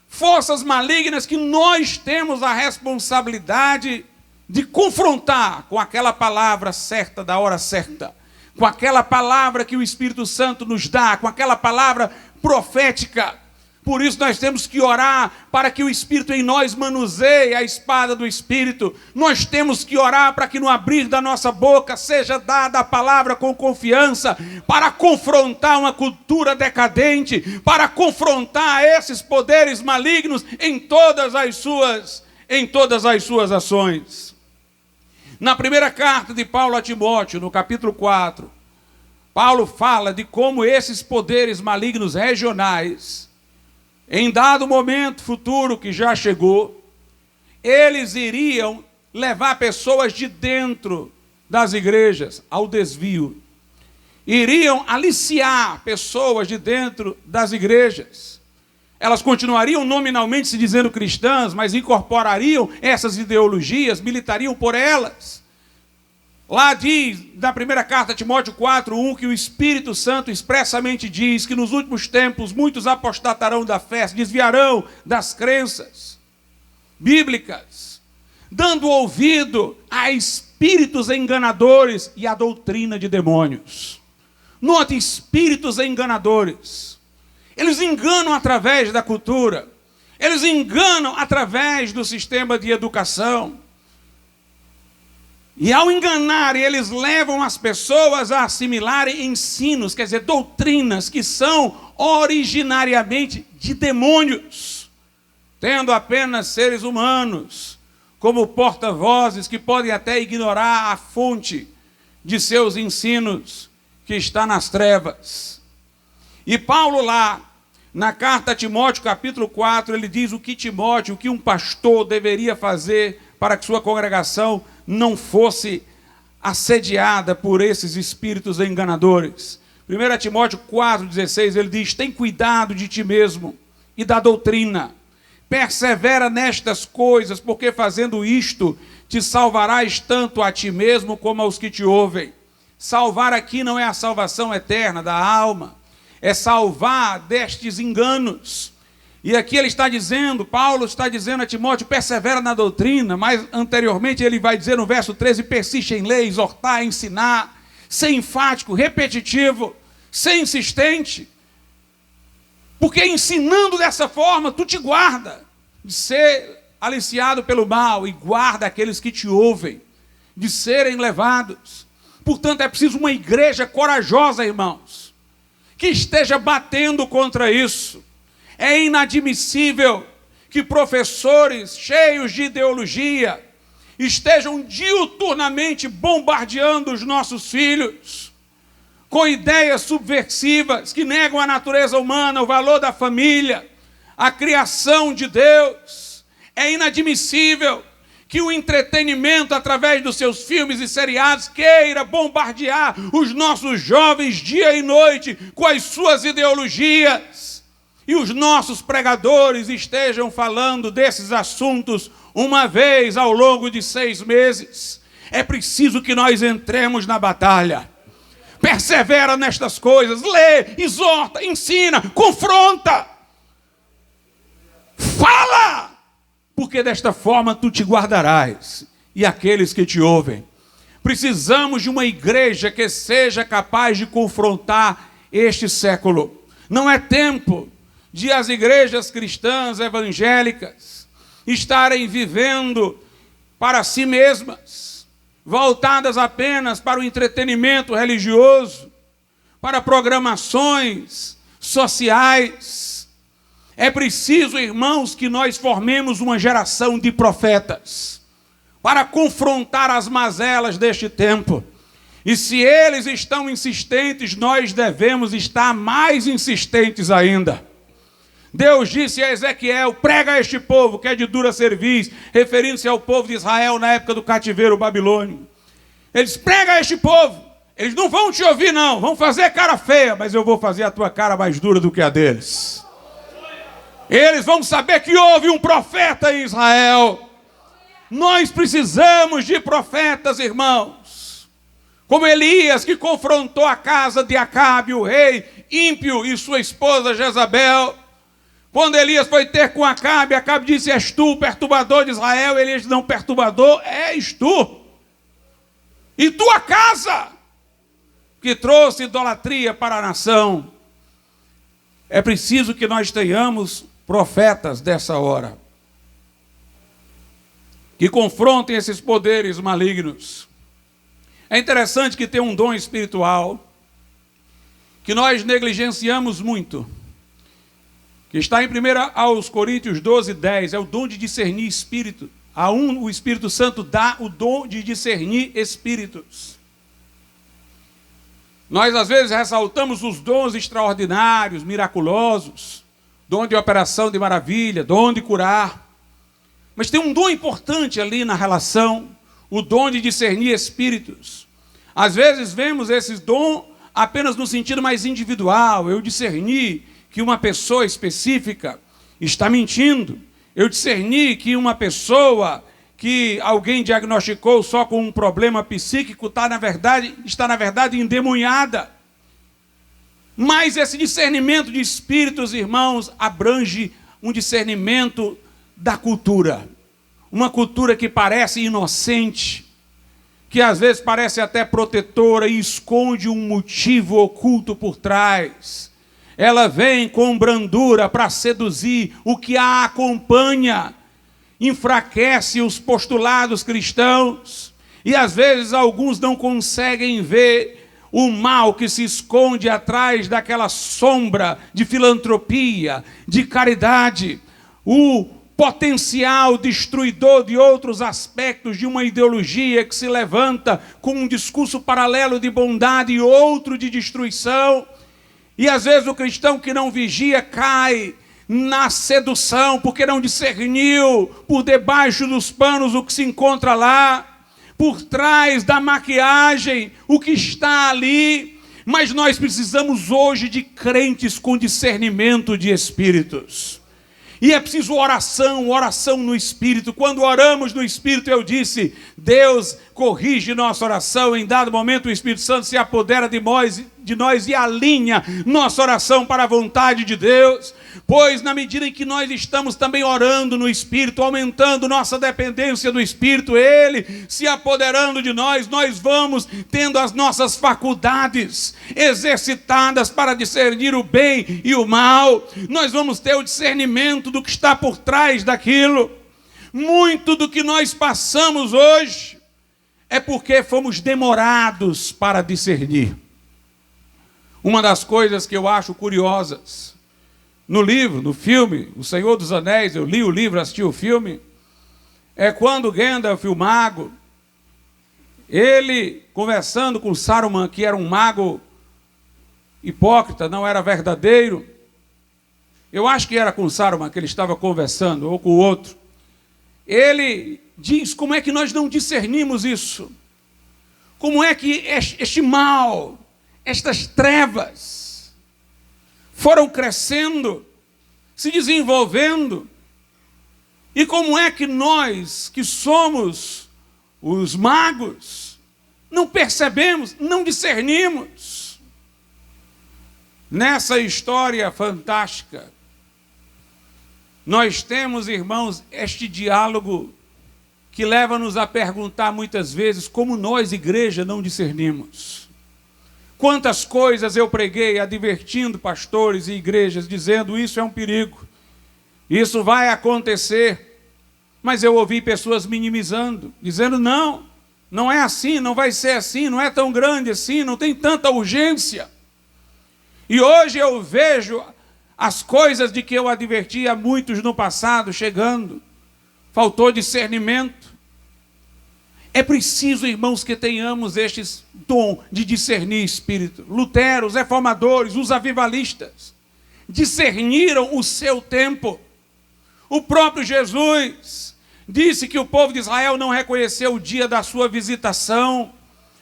Forças malignas que nós temos a responsabilidade de confrontar com aquela palavra certa, da hora certa, com aquela palavra que o Espírito Santo nos dá, com aquela palavra profética. Por isso nós temos que orar para que o Espírito em nós manuseie a espada do Espírito. Nós temos que orar para que no abrir da nossa boca seja dada a palavra com confiança, para confrontar uma cultura decadente, para confrontar esses poderes malignos em todas as suas ações. Na primeira carta de Paulo a Timóteo, no capítulo 4, Paulo fala de como esses poderes malignos regionais, em dado momento futuro que já chegou, eles iriam levar pessoas de dentro das igrejas ao desvio. Iriam aliciar pessoas de dentro das igrejas. Elas continuariam nominalmente se dizendo cristãs, mas incorporariam essas ideologias, militariam por elas. Lá diz, na primeira carta a Timóteo 4:1, que o Espírito Santo expressamente diz que nos últimos tempos muitos apostatarão da fé, se desviarão das crenças bíblicas, dando ouvido a espíritos enganadores e a doutrina de demônios. Note, espíritos enganadores. Eles enganam através da cultura. Eles enganam através do sistema de educação. E ao enganarem, eles levam as pessoas a assimilarem ensinos, quer dizer, doutrinas que são originariamente de demônios, tendo apenas seres humanos como porta-vozes que podem até ignorar a fonte de seus ensinos, que está nas trevas. E Paulo lá, na carta a Timóteo, capítulo 4, ele diz o que um pastor deveria fazer para que sua congregação não fosse assediada por esses espíritos enganadores. 1 Timóteo 4,16, ele diz: tem cuidado de ti mesmo e da doutrina. Persevera nestas coisas, porque fazendo isto, te salvarás tanto a ti mesmo como aos que te ouvem. Salvar aqui não é a salvação eterna da alma, é salvar destes enganos. E aqui ele está dizendo, Paulo está dizendo a Timóteo, persevera na doutrina, mas anteriormente ele vai dizer no verso 13, persiste em ler, exortar, ensinar, ser enfático, repetitivo, ser insistente. Porque ensinando dessa forma, tu te guarda de ser aliciado pelo mal e guarda aqueles que te ouvem de serem levados. Portanto, é preciso uma igreja corajosa, irmãos, que esteja batendo contra isso. É inadmissível que professores cheios de ideologia estejam diuturnamente bombardeando os nossos filhos com ideias subversivas que negam a natureza humana, o valor da família, a criação de Deus. É inadmissível que o entretenimento, através dos seus filmes e seriados, queira bombardear os nossos jovens dia e noite com as suas ideologias. E os nossos pregadores estejam falando desses assuntos uma vez ao longo de 6 meses. É preciso que nós entremos na batalha. Persevera nestas coisas, lê, exorta, ensina, confronta. Fala! Porque desta forma tu te guardarás e aqueles que te ouvem. Precisamos de uma igreja que seja capaz de confrontar este século. Não é tempo de as igrejas cristãs evangélicas estarem vivendo para si mesmas, voltadas apenas para o entretenimento religioso, para programações sociais. É preciso, irmãos, que nós formemos uma geração de profetas para confrontar as mazelas deste tempo. E se eles estão insistentes, nós devemos estar mais insistentes ainda. Deus disse a Ezequiel, prega a este povo que é de dura cerviz, referindo-se ao povo de Israel na época do cativeiro babilônio. Ele diz, prega a este povo. Eles não vão te ouvir não, vão fazer cara feia, mas eu vou fazer a tua cara mais dura do que a deles. Eles vão saber que houve um profeta em Israel. Nós precisamos de profetas, irmãos. Como Elias, que confrontou a casa de Acabe, o rei ímpio, e sua esposa Jezabel. Quando Elias foi ter com Acabe, Acabe disse, és tu o perturbador de Israel? Elias disse, não, perturbador és tu. E tua casa, que trouxe idolatria para a nação. É preciso que nós tenhamos profetas dessa hora, que confrontem esses poderes malignos. É interessante que tem um dom espiritual, que nós negligenciamos muito, que está em 1 aos Coríntios 12:10, é o dom de discernir espírito. O Espírito Santo dá o dom de discernir espíritos. Nós às vezes ressaltamos os dons extraordinários, miraculosos, dom de operação de maravilha, dom de curar. Mas tem um dom importante ali na relação, o dom de discernir espíritos. Às vezes vemos esse dom apenas no sentido mais individual. Eu discerni que uma pessoa específica está mentindo. Eu discerni que uma pessoa que alguém diagnosticou só com um problema psíquico está na verdade endemoniada. Mas esse discernimento de espíritos, irmãos, abrange um discernimento da cultura. Uma cultura que parece inocente, que às vezes parece até protetora e esconde um motivo oculto por trás. Ela vem com brandura para seduzir o que a acompanha, enfraquece os postulados cristãos, e às vezes alguns não conseguem ver o mal que se esconde atrás daquela sombra de filantropia, de caridade, o potencial destruidor de outros aspectos de uma ideologia que se levanta com um discurso paralelo de bondade e outro de destruição. E às vezes o cristão que não vigia cai na sedução, porque não discerniu por debaixo dos panos o que se encontra lá, por trás da maquiagem o que está ali. Mas nós precisamos hoje de crentes com discernimento de espíritos. E é preciso oração no Espírito. Quando oramos no Espírito, eu disse, Deus corrige nossa oração. Em dado momento, o Espírito Santo se apodera de nós e alinha nossa oração para a vontade de Deus. Pois na medida em que nós estamos também orando no Espírito, aumentando nossa dependência do Espírito, Ele se apoderando de nós, nós vamos tendo as nossas faculdades exercitadas para discernir o bem e o mal. Nós vamos ter o discernimento do que está por trás daquilo. Muito do que nós passamos hoje é porque fomos demorados para discernir. Uma das coisas que eu acho curiosas no livro, no filme, O Senhor dos Anéis, eu li o livro, assisti o filme, é quando Gandalf, o mago, ele conversando com Saruman, que era um mago hipócrita, não era verdadeiro. Eu acho que era com Saruman que ele estava conversando, ou com o outro. Ele diz como é que nós não discernimos isso. Como é que este mal, estas trevas, foram crescendo, se desenvolvendo. E como é que nós, que somos os magos, não percebemos, não discernimos? Nessa história fantástica, nós temos, irmãos, este diálogo que leva-nos a perguntar muitas vezes como nós, igreja, não discernimos. Quantas coisas eu preguei advertindo pastores e igrejas, dizendo isso é um perigo, isso vai acontecer, mas eu ouvi pessoas minimizando, dizendo não é assim, não vai ser assim, não é tão grande assim, não tem tanta urgência. E hoje eu vejo as coisas de que eu adverti a muitos no passado chegando, faltou discernimento. É preciso, irmãos, que tenhamos este dom de discernir espírito. Lutero, os reformadores, os avivalistas, discerniram o seu tempo. O próprio Jesus disse que o povo de Israel não reconheceu o dia da sua visitação.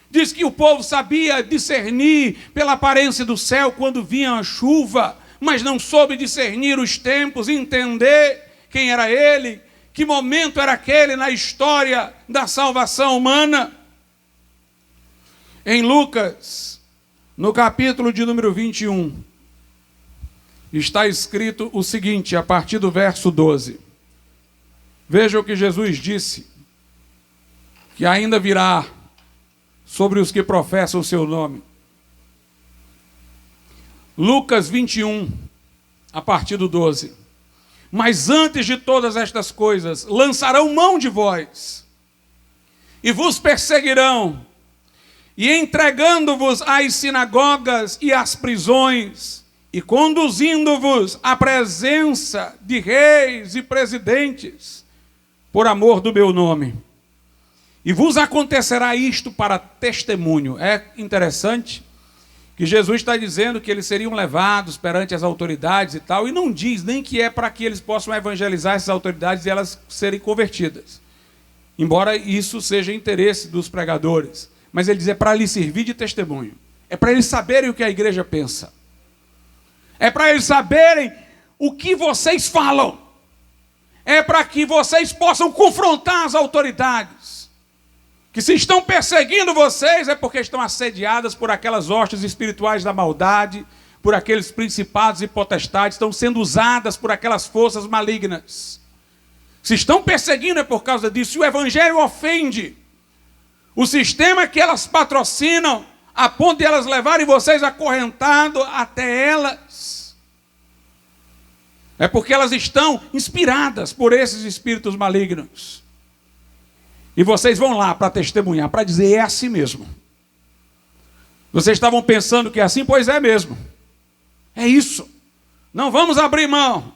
Diz que o povo sabia discernir pela aparência do céu quando vinha a chuva, mas não soube discernir os tempos, entender quem era ele, que momento era aquele na história da salvação humana. Em Lucas, no capítulo de número 21, está escrito o seguinte, a partir do verso 12. Veja o que Jesus disse, que ainda virá sobre os que professam o seu nome. Lucas 21, a partir do 12. Mas antes de todas estas coisas, lançarão mão de vós, e vos perseguirão, e entregando-vos às sinagogas e às prisões, e conduzindo-vos à presença de reis e presidentes, por amor do meu nome. E vos acontecerá isto para testemunho. É interessante que Jesus está dizendo que eles seriam levados perante as autoridades e tal, e não diz nem que é para que eles possam evangelizar essas autoridades e elas serem convertidas. Embora isso seja interesse dos pregadores. Mas ele diz, é para lhes servir de testemunho. É para eles saberem o que a igreja pensa. É para eles saberem o que vocês falam. É para que vocês possam confrontar as autoridades. Que se estão perseguindo vocês é porque estão assediadas por aquelas hostes espirituais da maldade, por aqueles principados e potestades, estão sendo usadas por aquelas forças malignas. Se estão perseguindo é por causa disso. E o evangelho ofende o sistema que elas patrocinam, a ponto de elas levarem vocês acorrentados até elas. É porque elas estão inspiradas por esses espíritos malignos. E vocês vão lá para testemunhar, para dizer, é assim mesmo. Vocês estavam pensando que é assim? Pois é mesmo. É isso. Não vamos abrir mão.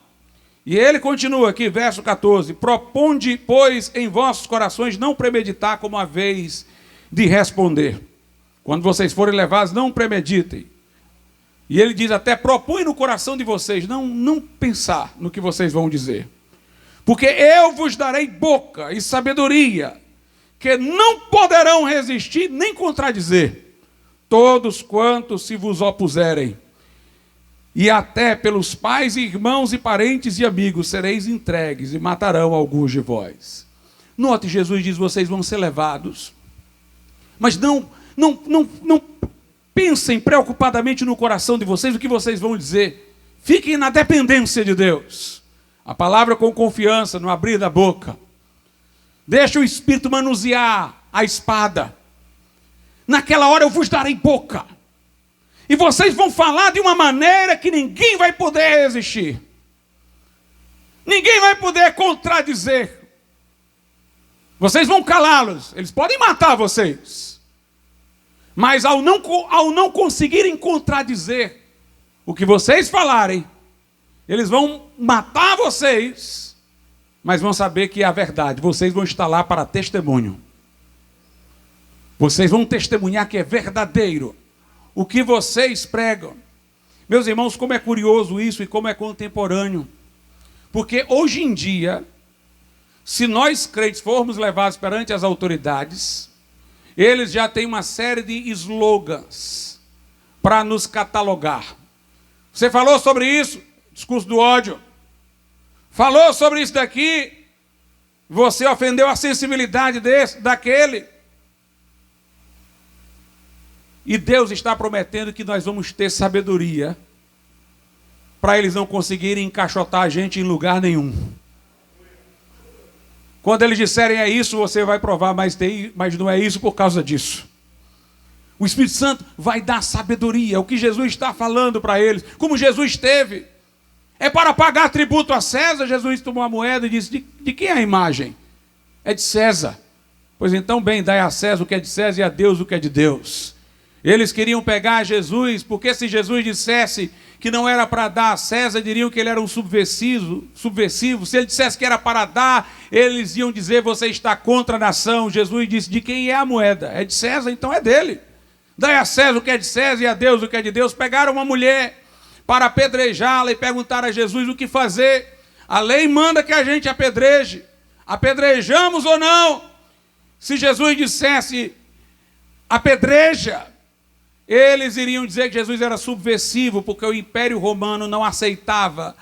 E ele continua aqui, verso 14. Proponde, pois, em vossos corações não premeditar como a vez de responder. Quando vocês forem levados, não premeditem. E ele diz até, propõe no coração de vocês, não pensar no que vocês vão dizer. Porque eu vos darei boca e sabedoria, que não poderão resistir nem contradizer todos quantos se vos opuserem. E até pelos pais, irmãos e parentes e amigos sereis entregues e matarão alguns de vós. Note, Jesus diz, vocês vão ser levados. Mas não pensem preocupadamente no coração de vocês o que vocês vão dizer. Fiquem na dependência de Deus. A palavra com confiança, no abrir da boca. Deixa o Espírito manusear a espada. Naquela hora eu vos darei boca. E vocês vão falar de uma maneira que ninguém vai poder resistir. Ninguém vai poder contradizer. Vocês vão calá-los. Eles podem matar vocês. Mas ao não conseguirem contradizer o que vocês falarem, eles vão matar vocês, mas vão saber que é a verdade. Vocês vão estar lá para testemunho. Vocês vão testemunhar que é verdadeiro o que vocês pregam. Meus irmãos, como é curioso isso e como é contemporâneo. Porque hoje em dia, se nós crentes formos levados perante as autoridades, eles já têm uma série de slogans para nos catalogar. Você falou sobre isso, discurso do ódio. Falou sobre isso daqui, você ofendeu a sensibilidade daquele. E Deus está prometendo que nós vamos ter sabedoria para eles não conseguirem encaixotar a gente em lugar nenhum. Quando eles disserem é isso, você vai provar, mas não é isso por causa disso. O Espírito Santo vai dar sabedoria, o que Jesus está falando para eles, como Jesus teve. É para pagar tributo a César. Jesus tomou a moeda e disse, de quem é a imagem? É de César. Pois então, bem, dai a César o que é de César e a Deus o que é de Deus. Eles queriam pegar Jesus, porque se Jesus dissesse que não era para dar a César, diriam que ele era um subversivo. Se ele dissesse que era para dar, eles iam dizer, você está contra a nação. Jesus disse, de quem é a moeda? É de César, então é dele. Dai a César o que é de César e a Deus o que é de Deus. Pegaram uma mulher para apedrejá-la e perguntaram a Jesus o que fazer. A lei manda que a gente apedreje. Apedrejamos ou não? Se Jesus dissesse, apedreja, eles iriam dizer que Jesus era subversivo, porque o Império Romano não aceitava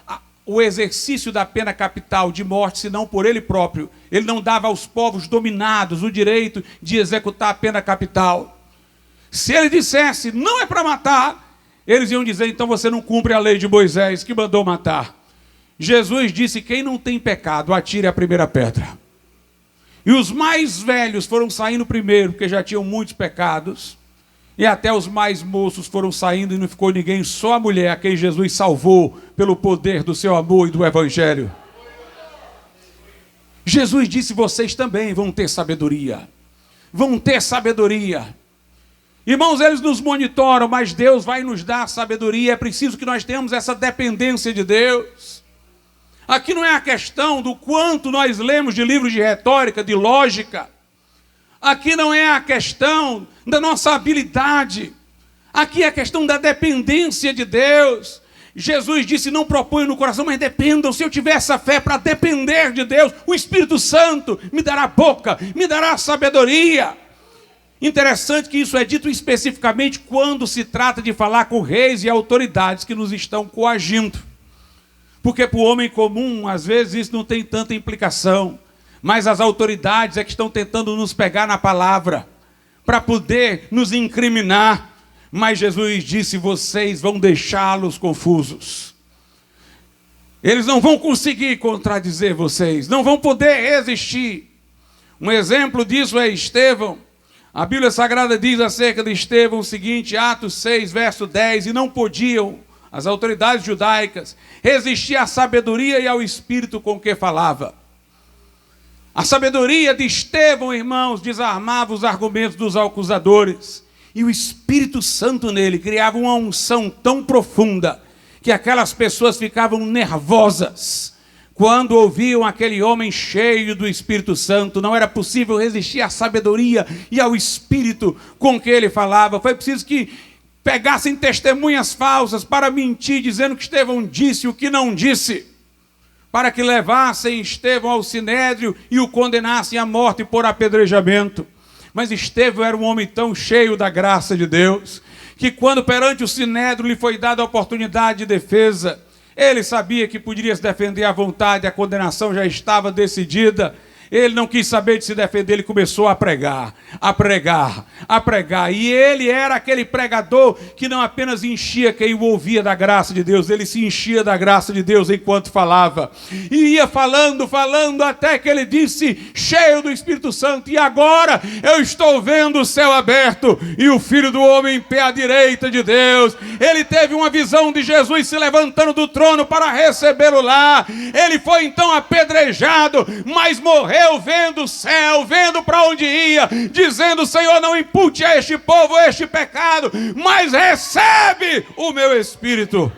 o exercício da pena capital de morte, senão por ele próprio. Ele não dava aos povos dominados o direito de executar a pena capital. Se ele dissesse, não é para matar, eles iam dizer, então você não cumpre a lei de Moisés, que mandou matar. Jesus disse, quem não tem pecado, atire a primeira pedra. E os mais velhos foram saindo primeiro, porque já tinham muitos pecados. E até os mais moços foram saindo e não ficou ninguém, só a mulher a quem Jesus salvou pelo poder do seu amor e do Evangelho. Jesus disse, vocês também vão ter sabedoria. Vão ter sabedoria. Irmãos, eles nos monitoram, mas Deus vai nos dar sabedoria. É preciso que nós tenhamos essa dependência de Deus. Aqui não é a questão do quanto nós lemos de livros de retórica, de lógica. Aqui não é a questão da nossa habilidade. Aqui é a questão da dependência de Deus. Jesus disse, não proponho no coração, mas dependam. Se eu tiver essa fé para depender de Deus, o Espírito Santo me dará boca, me dará sabedoria. Interessante que isso é dito especificamente quando se trata de falar com reis e autoridades que nos estão coagindo. Porque para o homem comum, às vezes, isso não tem tanta implicação. Mas as autoridades é que estão tentando nos pegar na palavra, para poder nos incriminar. Mas Jesus disse, vocês vão deixá-los confusos. Eles não vão conseguir contradizer vocês, não vão poder resistir. Um exemplo disso é Estevão. A Bíblia Sagrada diz acerca de Estevão o seguinte, Atos 6, verso 10, e não podiam as autoridades judaicas resistir à sabedoria e ao espírito com que falava. A sabedoria de Estevão, irmãos, desarmava os argumentos dos acusadores. E o Espírito Santo nele criava uma unção tão profunda que aquelas pessoas ficavam nervosas quando ouviam aquele homem cheio do Espírito Santo. Não era possível resistir à sabedoria e ao Espírito com que ele falava. Foi preciso que pegassem testemunhas falsas para mentir, dizendo que Estevão disse o que não disse, para que levassem Estevão ao sinédrio e o condenassem à morte por apedrejamento. Mas Estevão era um homem tão cheio da graça de Deus, que quando perante o sinédrio lhe foi dada a oportunidade de defesa, ele sabia que poderia se defender à vontade, a condenação já estava decidida. Ele não quis saber de se defender, ele começou a pregar, a pregar, a pregar. E ele era aquele pregador que não apenas enchia quem o ouvia da graça de Deus, ele se enchia da graça de Deus enquanto falava. E ia falando, falando, até que ele disse, cheio do Espírito Santo, e agora eu estou vendo o céu aberto e o Filho do Homem em pé à direita de Deus. Ele teve uma visão de Jesus se levantando do trono para recebê-lo lá. Ele foi então apedrejado, mas morreu vendo o céu, vendo para onde ia, dizendo, Senhor, não impute a este povo este pecado, mas recebe o meu Espírito.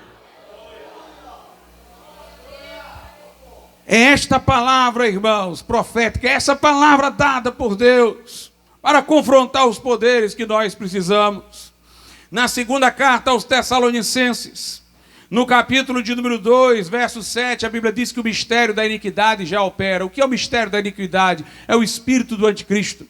É esta palavra, irmãos, profética, é essa palavra dada por Deus para confrontar os poderes que nós precisamos. Na segunda carta aos Tessalonicenses, no capítulo de número 2, verso 7, a Bíblia diz que o mistério da iniquidade já opera. O que é o mistério da iniquidade? É o espírito do anticristo.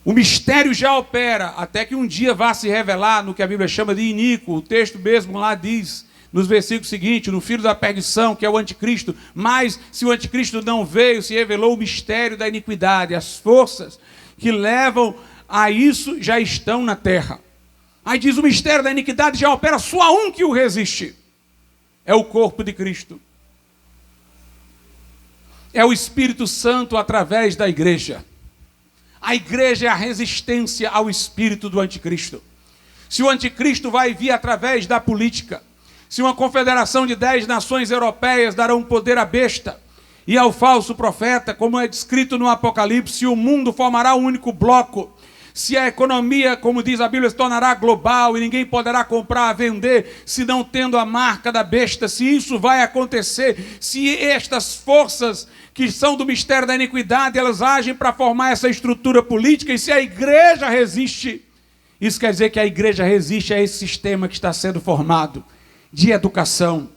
O mistério já opera, até que um dia vá se revelar no que a Bíblia chama de iníquo. O texto mesmo lá diz, nos versículos seguintes, no filho da perdição, que é o anticristo. Mas, se o anticristo não veio, se revelou o mistério da iniquidade. As forças que levam a isso já estão na terra. Aí diz, o mistério da iniquidade já opera, só há um que o resiste. É o corpo de Cristo. É o Espírito Santo através da igreja. A igreja é a resistência ao espírito do anticristo. Se o anticristo vai vir através da política, se uma confederação de 10 nações europeias darão poder à besta e ao falso profeta, como é descrito no Apocalipse, o mundo formará um único bloco. Se a economia, como diz a Bíblia, se tornará global e ninguém poderá comprar, vender, se não tendo a marca da besta, se isso vai acontecer, se estas forças que são do mistério da iniquidade, elas agem para formar essa estrutura política, e se a igreja resiste, isso quer dizer que a igreja resiste a esse sistema que está sendo formado de educação.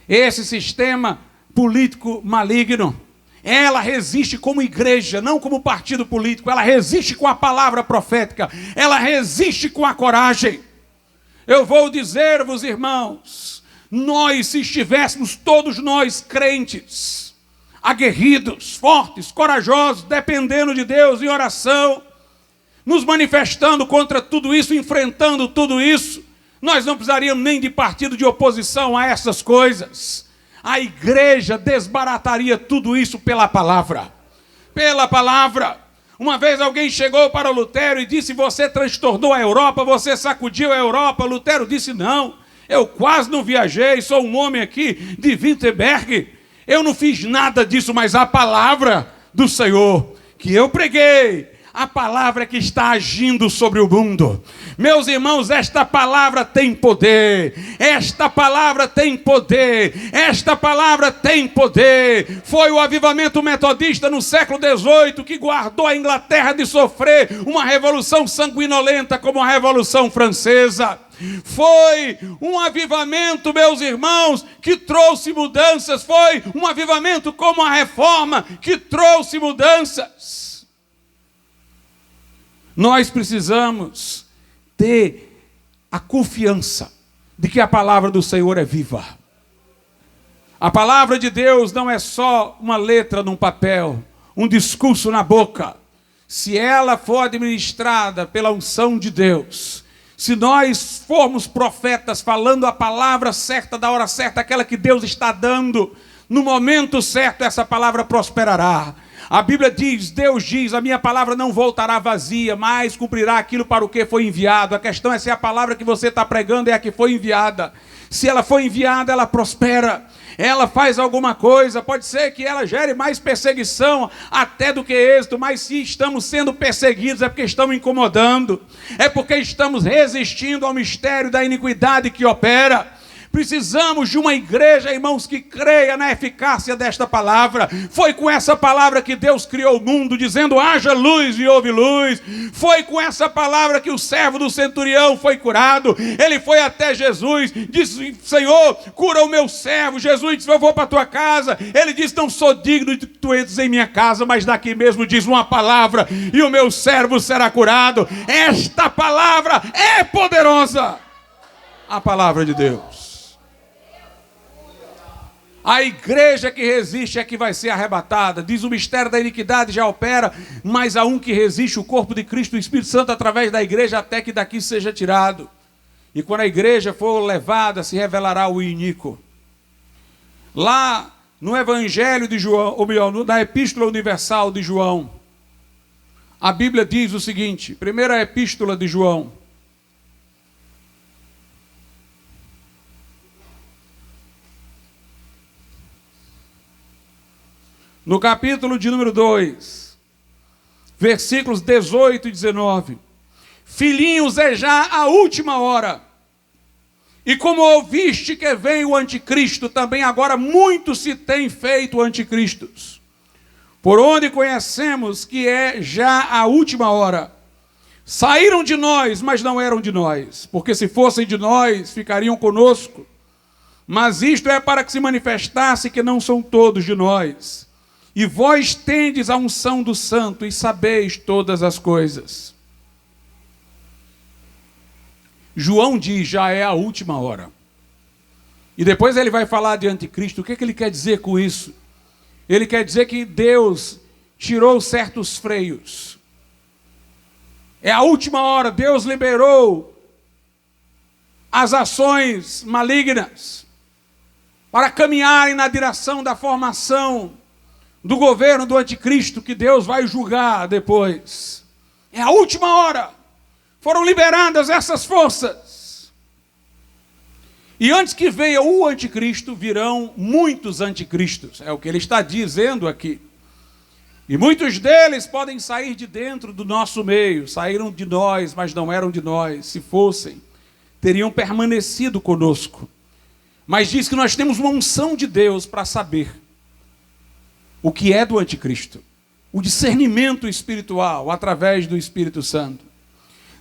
Esse sistema político maligno, ela resiste como igreja, não como partido político. Ela resiste com a palavra profética. Ela resiste com a coragem. Eu vou dizer-vos, irmãos, nós, se estivéssemos todos nós crentes, aguerridos, fortes, corajosos, dependendo de Deus em oração, nos manifestando contra tudo isso, enfrentando tudo isso, nós não precisaríamos nem de partido de oposição a essas coisas. A igreja desbarataria tudo isso pela palavra. Pela palavra. Uma vez alguém chegou para Lutero e disse, você transtornou a Europa, você sacudiu a Europa. Lutero disse, não, eu quase não viajei, sou um homem aqui de Wittenberg. Eu não fiz nada disso, mas a palavra do Senhor que eu preguei, a palavra que está agindo sobre o mundo. Meus irmãos, esta palavra tem poder, esta palavra tem poder, esta palavra tem poder. Foi o avivamento metodista no século XVIII que guardou a Inglaterra de sofrer uma revolução sanguinolenta como a Revolução Francesa. Foi um avivamento, meus irmãos, que trouxe mudanças. Foi um avivamento como a Reforma, que trouxe mudanças. Nós precisamos ter a confiança de que a palavra do Senhor é viva. A palavra de Deus não é só uma letra num papel, um discurso na boca. Se ela for administrada pela unção de Deus, se nós formos profetas falando a palavra certa, da hora certa, aquela que Deus está dando, no momento certo essa palavra prosperará. A Bíblia diz, Deus diz, a minha palavra não voltará vazia, mas cumprirá aquilo para o que foi enviado. A questão é se a palavra que você está pregando é a que foi enviada. Se ela foi enviada, ela prospera. Ela faz alguma coisa, pode ser que ela gere mais perseguição até do que êxito, mas se estamos sendo perseguidos é porque estamos incomodando, é porque estamos resistindo ao mistério da iniquidade que opera. Precisamos de uma igreja, irmãos, que creia na eficácia desta palavra. Foi com essa palavra que Deus criou o mundo, dizendo, haja luz e houve luz. Foi com essa palavra que o servo do centurião foi curado. Ele foi até Jesus, disse, Senhor, cura o meu servo. Jesus disse, eu vou para a tua casa. Ele disse, não sou digno de que tu entres em minha casa, mas daqui mesmo diz uma palavra e o meu servo será curado. Esta palavra é poderosa. A palavra de Deus. A igreja que resiste é que vai ser arrebatada. Diz o mistério da iniquidade já opera, mas há um que resiste, o corpo de Cristo, o Espírito Santo, através da igreja, até que daqui seja tirado. E quando a igreja for levada, se revelará o iníquo. Lá no Evangelho de João, ou melhor, na Epístola Universal de João, a Bíblia diz o seguinte, primeira Epístola de João, no capítulo de número 2, versículos 18 e 19. Filhinhos, é já a última hora. E como ouviste que vem o anticristo, também agora muitos se têm feito anticristos. Por onde conhecemos que é já a última hora. Saíram de nós, mas não eram de nós. Porque se fossem de nós, ficariam conosco. Mas isto é para que se manifestasse que não são todos de nós. E vós tendes a unção do santo e sabeis todas as coisas. João diz, já é a última hora. E depois ele vai falar de anticristo. O que ele quer dizer com isso? Ele quer dizer que Deus tirou certos freios. É a última hora, Deus liberou as ações malignas para caminharem na direção da formação do governo do anticristo, que Deus vai julgar depois. É a última hora. Foram liberadas essas forças. E antes que venha o anticristo, virão muitos anticristos. É o que ele está dizendo aqui. E muitos deles podem sair de dentro do nosso meio. Saíram de nós, mas não eram de nós. Se fossem, teriam permanecido conosco. Mas diz que nós temos uma unção de Deus para saber o que é do anticristo. O discernimento espiritual através do Espírito Santo.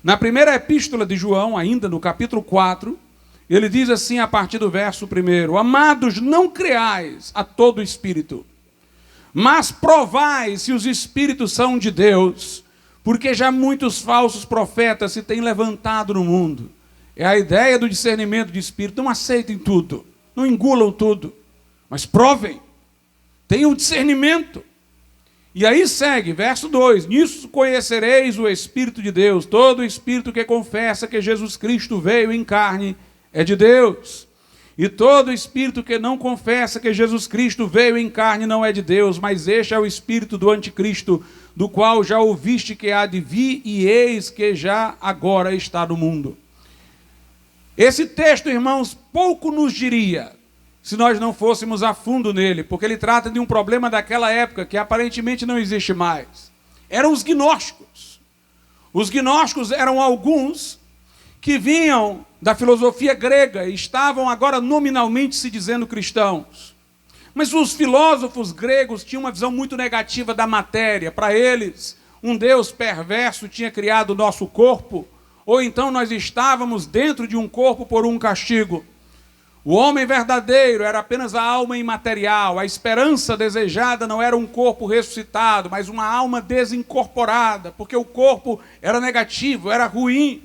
Na primeira epístola de João, ainda no capítulo 4, ele diz assim a partir do verso 1: Amados, não creais a todo espírito, mas provai se os espíritos são de Deus, porque já muitos falsos profetas se têm levantado no mundo. É a ideia do discernimento de espírito. Não aceitem tudo, não engulam tudo, mas provem, tenham discernimento. E aí segue, verso 2: Nisso conhecereis o Espírito de Deus. Todo espírito que confessa que Jesus Cristo veio em carne é de Deus. E todo espírito que não confessa que Jesus Cristo veio em carne não é de Deus, mas este é o espírito do anticristo, do qual já ouviste que há de vir, e eis que já agora está no mundo. Esse texto, irmãos, pouco nos diria se nós não fôssemos a fundo nele, porque ele trata de um problema daquela época que aparentemente não existe mais. Eram os gnósticos. Os gnósticos eram alguns que vinham da filosofia grega e estavam agora nominalmente se dizendo cristãos. Mas os filósofos gregos tinham uma visão muito negativa da matéria. Para eles, um Deus perverso tinha criado o nosso corpo, ou então nós estávamos dentro de um corpo por um castigo. O homem verdadeiro era apenas a alma imaterial. A esperança desejada não era um corpo ressuscitado, mas uma alma desincorporada, porque o corpo era negativo, era ruim.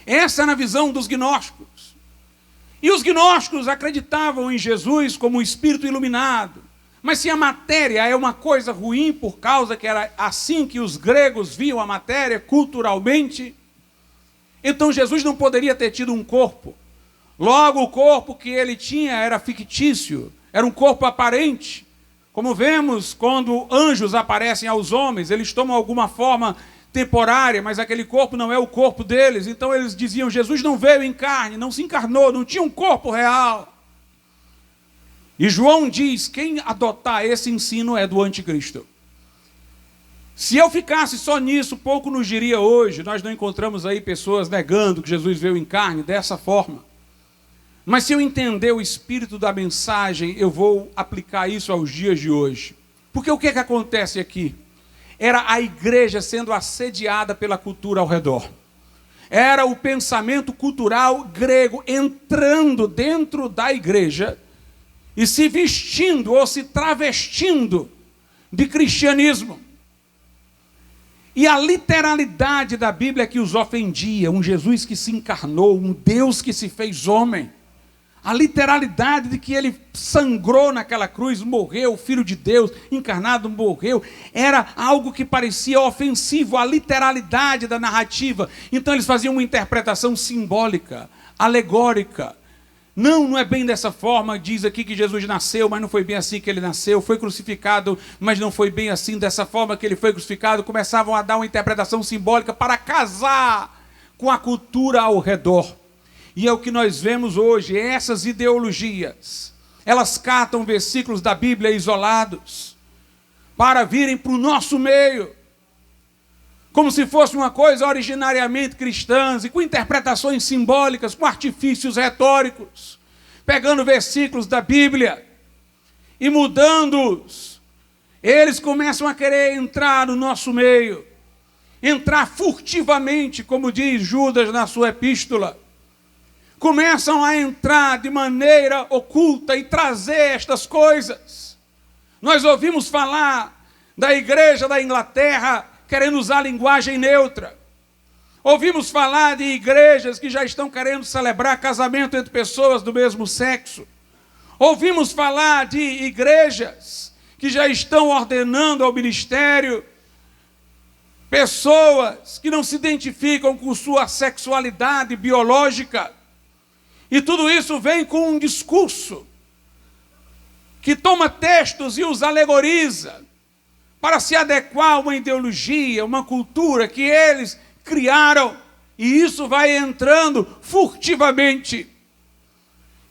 Essa era a visão dos gnósticos. E os gnósticos acreditavam em Jesus como um espírito iluminado. Mas se a matéria é uma coisa ruim, por causa que era assim que os gregos viam a matéria culturalmente, então Jesus não poderia ter tido um corpo. Logo, o corpo que ele tinha era fictício, era um corpo aparente. Como vemos quando anjos aparecem aos homens, eles tomam alguma forma temporária, mas aquele corpo não é o corpo deles. Então eles diziam, Jesus não veio em carne, não se encarnou, não tinha um corpo real. E João diz, quem adotar esse ensino é do anticristo. Se eu ficasse só nisso, pouco nos diria hoje. Nós não encontramos aí pessoas negando que Jesus veio em carne dessa forma. Mas se eu entender o espírito da mensagem, eu vou aplicar isso aos dias de hoje. Porque o que acontece aqui? Era a igreja sendo assediada pela cultura ao redor. Era o pensamento cultural grego entrando dentro da igreja e se vestindo ou se travestindo de cristianismo. E a literalidade da Bíblia que os ofendia, um Jesus que se encarnou, um Deus que se fez homem. A literalidade de que ele sangrou naquela cruz, morreu, o Filho de Deus encarnado morreu, era algo que parecia ofensivo, a literalidade da narrativa. Então eles faziam uma interpretação simbólica, alegórica. Não é bem dessa forma, diz aqui que Jesus nasceu, mas não foi bem assim que ele nasceu, foi crucificado, mas não foi bem assim, dessa forma que ele foi crucificado. Começavam a dar uma interpretação simbólica para casar com a cultura ao redor. E é o que nós vemos hoje, essas ideologias, elas catam versículos da Bíblia isolados, para virem para o nosso meio, como se fosse uma coisa originariamente cristã, e com interpretações simbólicas, com artifícios retóricos, pegando versículos da Bíblia e mudando-os. Eles começam a querer entrar no nosso meio, entrar furtivamente, como diz Judas na sua epístola. Começam a entrar de maneira oculta e trazer estas coisas. Nós ouvimos falar da igreja da Inglaterra querendo usar linguagem neutra. Ouvimos falar de igrejas que já estão querendo celebrar casamento entre pessoas do mesmo sexo. Ouvimos falar de igrejas que já estão ordenando ao ministério pessoas que não se identificam com sua sexualidade biológica. E tudo isso vem com um discurso que toma textos e os alegoriza para se adequar a uma ideologia, uma cultura que eles criaram. E isso vai entrando furtivamente.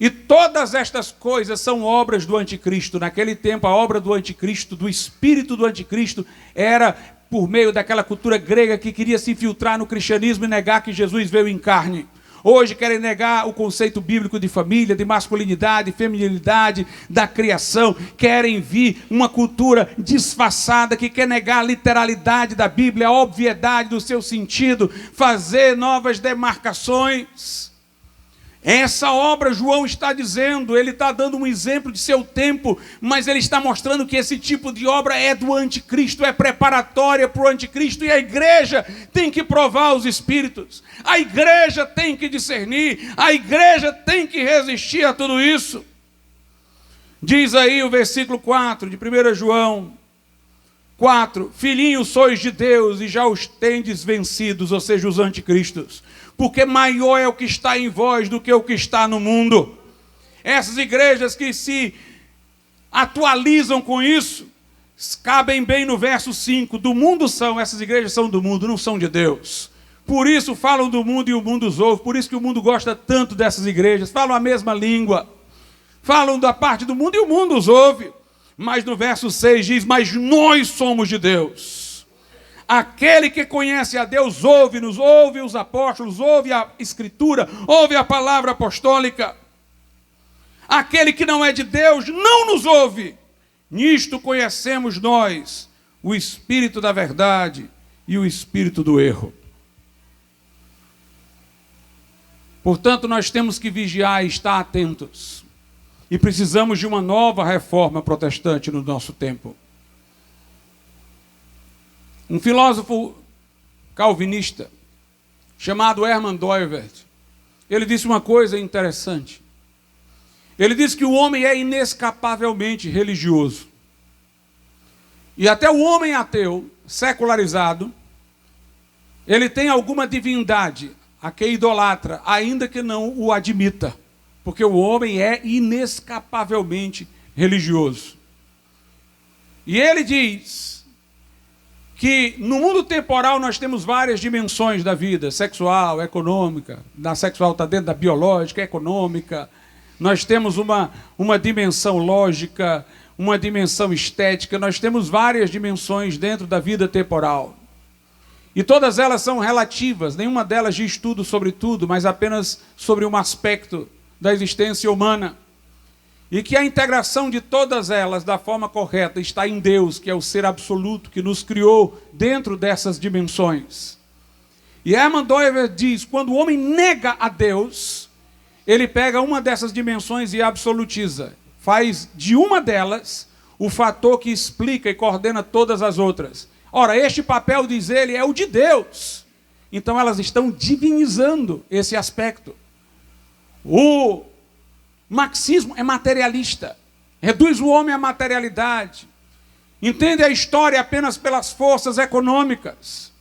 E todas estas coisas são obras do anticristo. Naquele tempo, a obra do anticristo, do espírito do anticristo, era por meio daquela cultura grega que queria se infiltrar no cristianismo e negar que Jesus veio em carne. Hoje querem negar o conceito bíblico de família, de masculinidade, feminilidade, da criação. Querem vir uma cultura disfarçada que quer negar a literalidade da Bíblia, a obviedade do seu sentido, fazer novas demarcações. Essa obra, João está dizendo, ele está dando um exemplo de seu tempo, mas ele está mostrando que esse tipo de obra é do anticristo, é preparatória para o anticristo, e a igreja tem que provar os espíritos, a igreja tem que discernir, a igreja tem que resistir a tudo isso. Diz aí o versículo 4 de 1 João 4, filhinhos sois de Deus e já os tendes vencidos, ou seja, os anticristos. Porque maior é o que está em vós do que o que está no mundo. Essas igrejas que se atualizam com isso, cabem bem no verso 5. Do mundo são, essas igrejas são do mundo, não são de Deus. Por isso falam do mundo e o mundo os ouve. Por isso que o mundo gosta tanto dessas igrejas. Falam a mesma língua. Falam da parte do mundo e o mundo os ouve. Mas no verso 6 diz, mas nós somos de Deus. Aquele que conhece a Deus ouve-nos, ouve os apóstolos, ouve a Escritura, ouve a palavra apostólica. Aquele que não é de Deus não nos ouve. Nisto conhecemos nós o espírito da verdade e o espírito do erro. Portanto, nós temos que vigiar e estar atentos. E precisamos de uma nova reforma protestante no nosso tempo. Um filósofo calvinista chamado Hermann Doivert, ele disse uma coisa interessante. Ele disse que o homem é inescapavelmente religioso. E até o homem ateu, secularizado, ele tem alguma divindade a que idolatra, ainda que não o admita, porque o homem é inescapavelmente religioso. E ele diz que no mundo temporal nós temos várias dimensões da vida, sexual, econômica, da sexual está dentro da biológica, econômica, nós temos uma dimensão lógica, uma dimensão estética, nós temos várias dimensões dentro da vida temporal. E todas elas são relativas, nenhuma delas diz tudo sobre tudo, mas apenas sobre um aspecto da existência humana. E que a integração de todas elas da forma correta está em Deus, que é o ser absoluto que nos criou dentro dessas dimensões. E Hermann Doivert diz, quando o homem nega a Deus, ele pega uma dessas dimensões e absolutiza. Faz de uma delas o fator que explica e coordena todas as outras. Ora, este papel, diz ele, é o de Deus. Então elas estão divinizando esse aspecto. O marxismo é materialista. Reduz o homem à materialidade. Entende a história apenas pelas forças econômicas.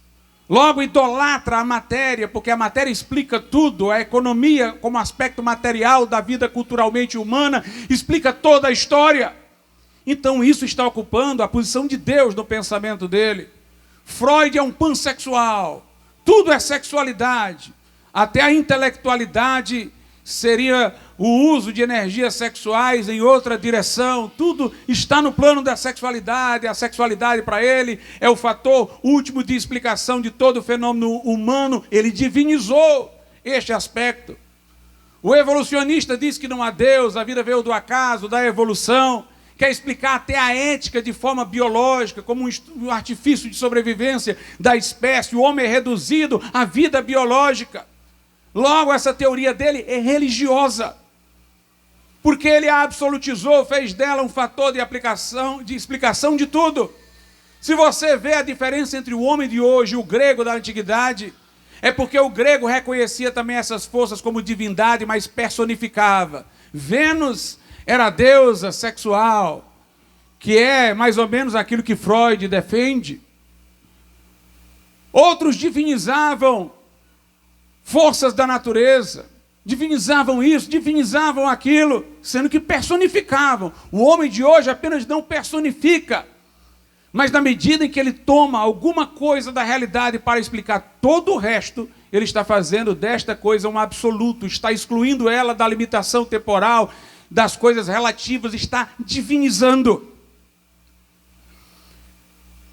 Logo idolatra a matéria, porque a matéria explica tudo. A economia, como aspecto material da vida culturalmente humana, explica toda a história. Então isso está ocupando a posição de Deus no pensamento dele. Freud é um pansexual. Tudo é sexualidade. Até a intelectualidade seria o uso de energias sexuais em outra direção. Tudo está no plano da sexualidade. A sexualidade para ele é o fator último de explicação de todo o fenômeno humano. Ele divinizou este aspecto. O evolucionista diz que não há Deus, a vida veio do acaso, da evolução. Quer explicar até a ética de forma biológica, como um artifício de sobrevivência da espécie. O homem é reduzido à vida biológica. Logo, essa teoria dele é religiosa. Porque ele a absolutizou, fez dela um fator de explicação de tudo. Se você vê a diferença entre o homem de hoje e o grego da antiguidade, é porque o grego reconhecia também essas forças como divindade, mas personificava. Vênus era a deusa sexual, que é mais ou menos aquilo que Freud defende. Outros divinizavam forças da natureza, divinizavam isso, divinizavam aquilo, sendo que personificavam. O homem de hoje apenas não personifica, mas na medida em que ele toma alguma coisa da realidade para explicar todo o resto, ele está fazendo desta coisa um absoluto, está excluindo ela da limitação temporal, das coisas relativas, está divinizando.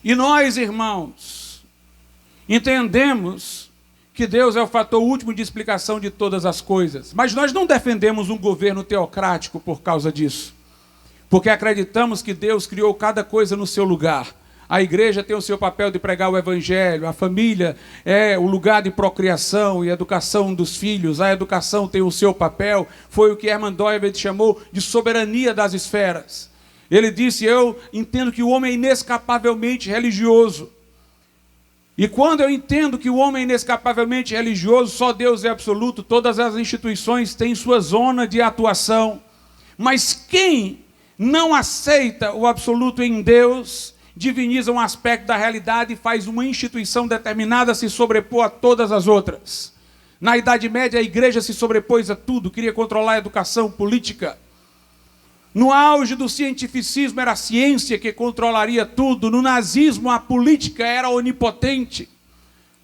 E nós, irmãos, entendemos que Deus é o fator último de explicação de todas as coisas. Mas nós não defendemos um governo teocrático por causa disso. Porque acreditamos que Deus criou cada coisa no seu lugar. A igreja tem o seu papel de pregar o evangelho, a família é o lugar de procriação e educação dos filhos, a educação tem o seu papel, foi o que Hermann Doivert chamou de soberania das esferas. Ele disse, eu entendo que o homem é inescapavelmente religioso. E quando eu entendo que o homem é inescapavelmente religioso, só Deus é absoluto, todas as instituições têm sua zona de atuação. Mas quem não aceita o absoluto em Deus, diviniza um aspecto da realidade e faz uma instituição determinada se sobrepor a todas as outras. Na Idade Média, a igreja se sobrepôs a tudo, queria controlar a educação política. No auge do cientificismo, era a ciência que controlaria tudo. No nazismo, a política era onipotente.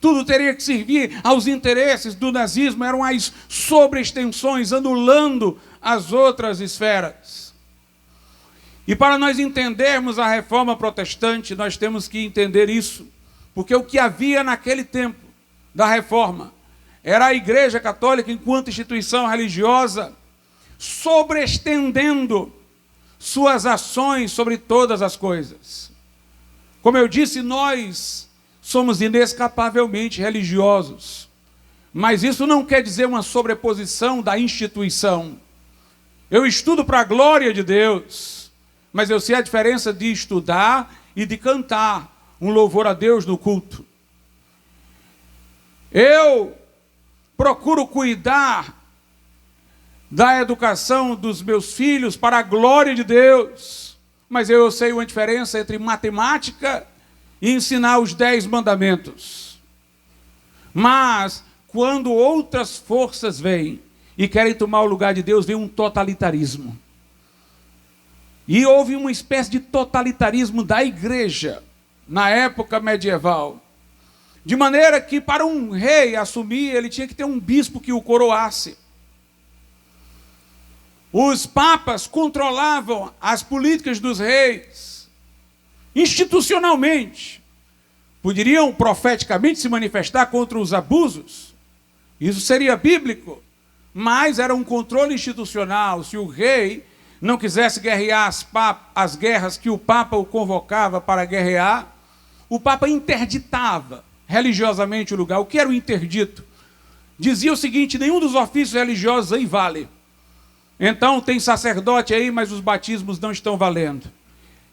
Tudo teria que servir aos interesses do nazismo, eram as sobreextensões, anulando as outras esferas. E para nós entendermos a reforma protestante, nós temos que entender isso. Porque o que havia naquele tempo da Reforma era a Igreja Católica, enquanto instituição religiosa, sobreestendendo suas ações sobre todas as coisas. Como eu disse, nós somos inescapavelmente religiosos, mas isso não quer dizer uma sobreposição da instituição. Eu estudo para a glória de Deus, mas eu sei a diferença de estudar e de cantar um louvor a Deus no culto. Eu procuro cuidar da educação dos meus filhos para a glória de Deus, mas eu sei uma diferença entre matemática e ensinar os 10 mandamentos. Mas, quando outras forças vêm e querem tomar o lugar de Deus, vem um totalitarismo. E houve uma espécie de totalitarismo da igreja na época medieval. De maneira que, para um rei assumir, ele tinha que ter um bispo que o coroasse. Os papas controlavam as políticas dos reis, institucionalmente. Poderiam profeticamente se manifestar contra os abusos. Isso seria bíblico. Mas era um controle institucional. Se o rei não quisesse guerrear as guerras que o Papa o convocava para guerrear, o Papa interditava religiosamente o lugar. O que era o interdito? Dizia o seguinte: nenhum dos ofícios religiosos aí vale. Então tem sacerdote aí, mas os batismos não estão valendo.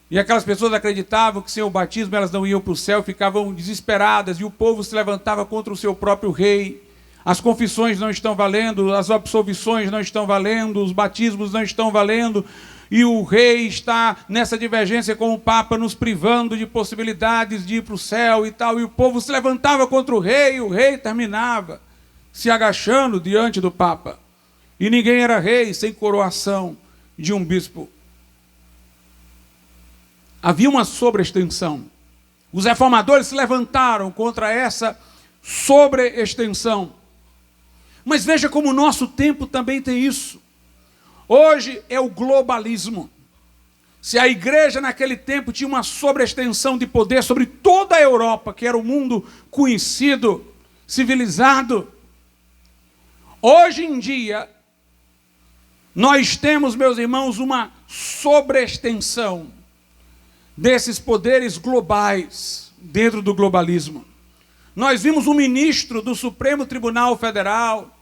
E aquelas pessoas acreditavam que sem o batismo elas não iam para o céu, ficavam desesperadas, e o povo se levantava contra o seu próprio rei. As confissões não estão valendo, as absolvições não estão valendo, os batismos não estão valendo, e o rei está nessa divergência com o Papa, nos privando de possibilidades de ir para o céu e tal, e o povo se levantava contra o rei terminava se agachando diante do Papa. E ninguém era rei sem coroação de um bispo. Havia uma sobreextensão. Os reformadores se levantaram contra essa sobreextensão. Mas veja como o nosso tempo também tem isso. Hoje é o globalismo. Se a igreja naquele tempo tinha uma sobreextensão de poder sobre toda a Europa, que era o mundo conhecido, civilizado, hoje em dia, nós temos, meus irmãos, uma sobreextensão desses poderes globais dentro do globalismo. Nós vimos um ministro do Supremo Tribunal Federal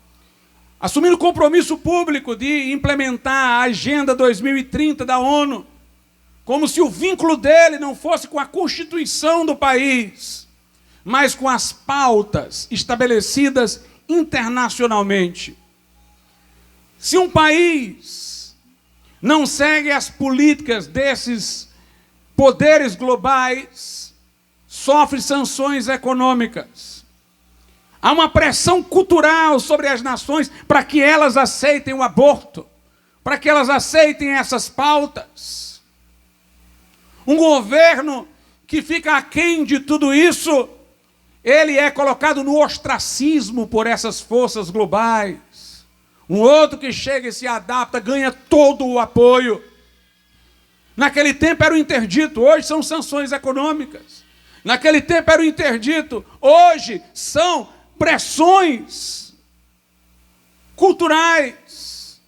assumindo compromisso público de implementar a Agenda 2030 da ONU, como se o vínculo dele não fosse com a Constituição do país, mas com as pautas estabelecidas internacionalmente. Se um país não segue as políticas desses poderes globais, sofre sanções econômicas. Há uma pressão cultural sobre as nações para que elas aceitem o aborto, para que elas aceitem essas pautas. Um governo que fica aquém de tudo isso, ele é colocado no ostracismo por essas forças globais. Um outro que chega e se adapta, ganha todo o apoio. Naquele tempo era o interdito, hoje são sanções econômicas. Naquele tempo era o interdito, hoje são pressões culturais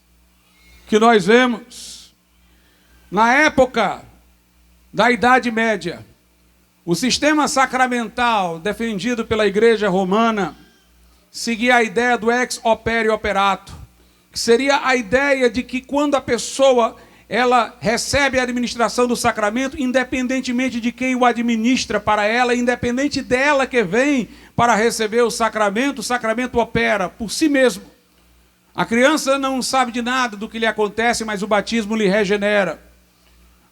que nós vemos. Na época da Idade Média, o sistema sacramental defendido pela Igreja Romana seguia a ideia do ex opere operato, que seria a ideia de que quando a pessoa ela recebe a administração do sacramento, independentemente de quem o administra para ela, independente dela que vem para receber o sacramento opera por si mesmo. A criança não sabe de nada do que lhe acontece, mas o batismo lhe regenera.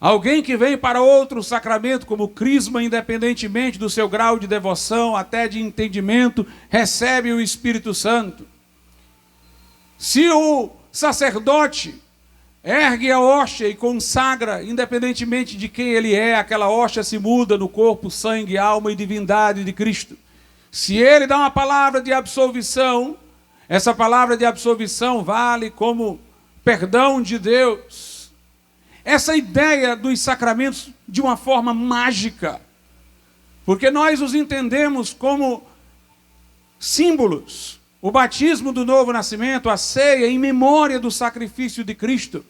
Alguém que vem para outro sacramento, como o crisma, independentemente do seu grau de devoção, até de entendimento, recebe o Espírito Santo. Se o sacerdote ergue a hóstia e consagra, independentemente de quem ele é, aquela hóstia se muda no corpo, sangue, alma e divindade de Cristo. Se ele dá uma palavra de absolvição, essa palavra de absolvição vale como perdão de porque nós os entendemos como símbolos. O batismo do novo nascimento, a ceia em memória do sacrifício de Cristo,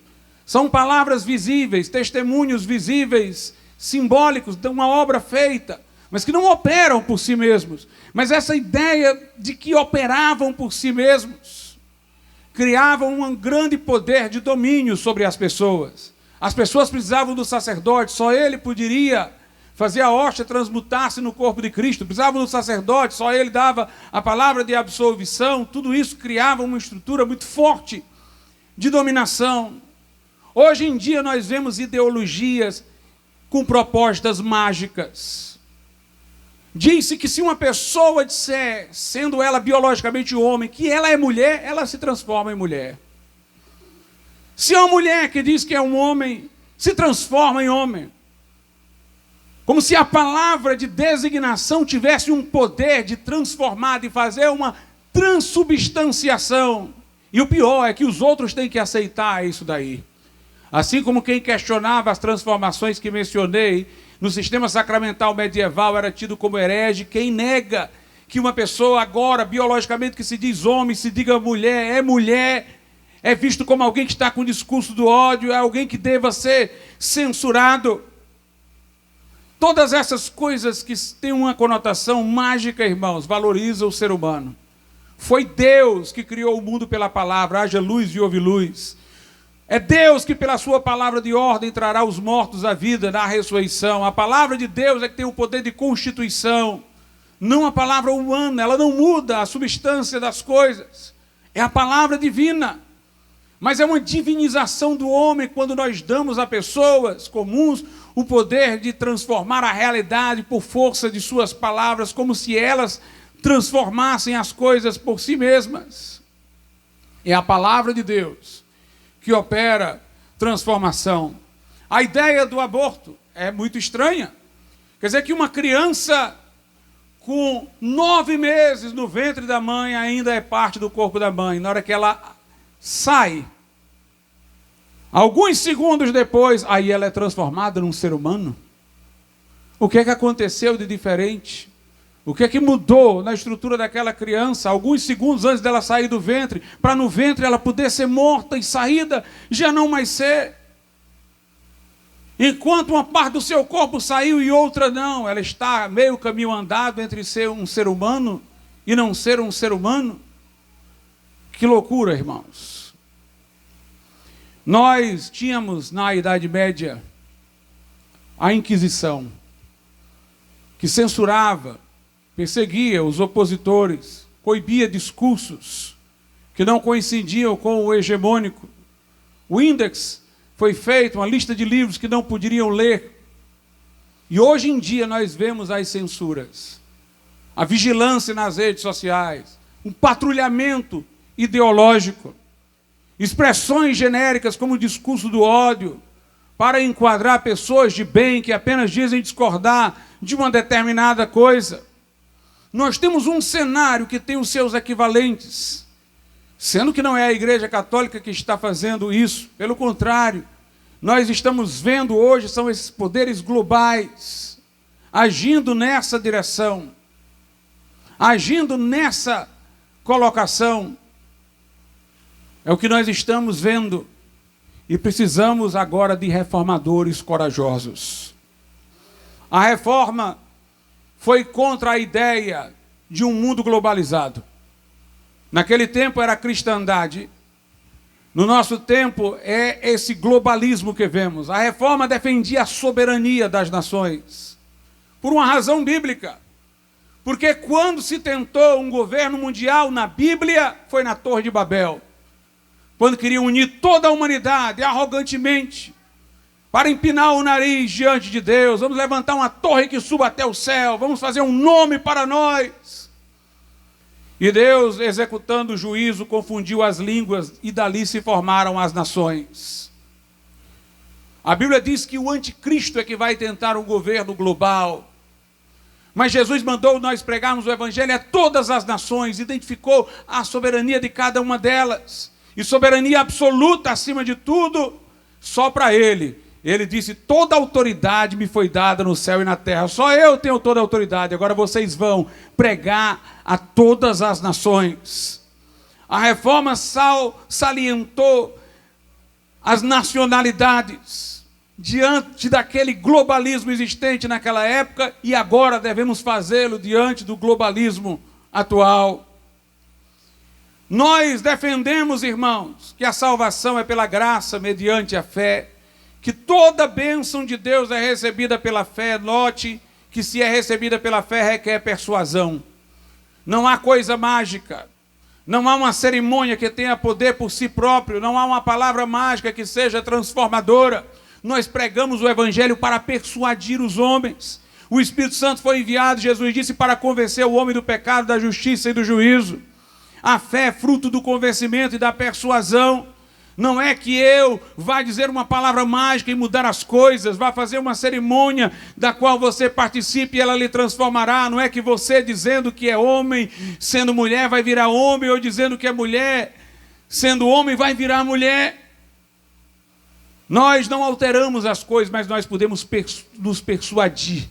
são palavras visíveis, testemunhos visíveis, simbólicos de uma obra feita, mas que não operam por si mesmos. Mas essa ideia de que operavam por si mesmos, criavam um grande poder de domínio sobre as pessoas. As pessoas precisavam do sacerdote, só ele poderia fazer a hóstia transmutar-se no corpo de Cristo. Precisavam do sacerdote, só ele dava a palavra de absolvição. Tudo isso criava uma estrutura muito forte de dominação. Hoje em dia nós vemos ideologias com propostas mágicas. Diz-se que se uma pessoa disser, sendo ela biologicamente homem, que ela é mulher, ela se transforma em mulher. Se é uma mulher que diz que é um homem, se transforma em homem. Como se a palavra de designação tivesse um poder de transformar, de fazer uma transubstanciação. E o pior é que os outros têm que aceitar isso daí. Assim como quem questionava as transformações que mencionei no sistema sacramental medieval era tido como herege. Quem nega que uma pessoa agora, biologicamente, que se diz homem, se diga mulher, é visto como alguém que está com o discurso do ódio, é alguém que deva ser censurado. Todas essas coisas que têm uma conotação mágica, irmãos, valorizam o ser humano. Foi Deus que criou o mundo pela palavra, haja luz e houve luz. É Deus que pela sua palavra de ordem trará os mortos à vida na ressurreição. A palavra de Deus é que tem o poder de constituição, não a palavra humana, ela não muda a substância das coisas. É a palavra divina. Mas é uma divinização do homem quando nós damos a pessoas comuns o poder de transformar a realidade por força de suas palavras, como se elas transformassem as coisas por si mesmas. É a palavra de Deus que opera transformação. A ideia do aborto é muito estranha. Quer dizer que uma criança com 9 meses no ventre da mãe ainda é parte do corpo da mãe. Na hora que ela sai, alguns segundos depois, aí ela é transformada num ser humano. O que é que aconteceu de diferente? O que é que mudou na estrutura daquela criança, alguns segundos antes dela sair do ventre, para no ventre ela poder ser morta e saída já não mais ser? Enquanto uma parte do seu corpo saiu e outra não, ela está meio caminho andado entre ser um ser humano e não ser um ser humano. Que loucura, irmãos. Nós tínhamos na Idade Média a Inquisição, que censurava, perseguia os opositores, coibia discursos que não coincidiam com o hegemônico. O índex foi feito, uma lista de livros que não poderiam ler. E hoje em dia nós vemos as censuras, a vigilância nas redes sociais, um patrulhamento ideológico, expressões genéricas como o discurso do ódio, para enquadrar pessoas de bem que apenas dizem discordar de uma determinada coisa. Nós temos um cenário que tem os seus equivalentes, sendo que não é a Igreja Católica que está fazendo isso. Pelo contrário, nós estamos vendo hoje, são esses poderes globais, agindo nessa direção, agindo nessa colocação. É o que nós estamos vendo. E precisamos agora de reformadores corajosos. A reforma foi contra a ideia de um mundo globalizado. Naquele tempo era a cristandade. No nosso tempo é esse globalismo que vemos. A reforma defendia a soberania das nações. Por uma razão bíblica. Porque quando se tentou um governo mundial na Bíblia, foi na Torre de Babel. Quando queriam unir toda a humanidade arrogantemente, para empinar o nariz diante de Deus, vamos levantar uma torre que suba até o céu, vamos fazer um nome para nós. E Deus, executando o juízo, confundiu as línguas e dali se formaram as nações. A Bíblia diz que o anticristo é que vai tentar um governo global. Mas Jesus mandou nós pregarmos o evangelho a todas as nações, identificou a soberania de cada uma delas. E soberania absoluta acima de tudo, só para Ele. ele disse: toda autoridade me foi dada no céu e na terra. Só eu tenho toda a autoridade. Agora vocês vão pregar a todas as nações. A reforma salientou as nacionalidades diante daquele globalismo existente naquela época, e agora devemos fazê-lo diante do globalismo atual. Nós defendemos, irmãos, que a salvação é pela graça mediante a fé, que toda bênção de Deus é recebida pela fé. Note que se é recebida pela fé requer persuasão. Não há coisa mágica, não há uma cerimônia que tenha poder por si próprio, não há uma palavra mágica que seja transformadora. Nós pregamos o evangelho para persuadir os homens. O Espírito Santo foi enviado, Jesus disse, para convencer o homem do pecado, da justiça e do juízo. A fé é fruto do convencimento e da persuasão. Não é que eu vá dizer uma palavra mágica e mudar as coisas, vá fazer uma cerimônia da qual você participe e ela lhe transformará. Não é que você, dizendo que é homem, sendo mulher, vai virar homem, ou dizendo que é mulher, sendo homem, vai virar mulher. Nós não alteramos as coisas, mas nós podemos nos persuadir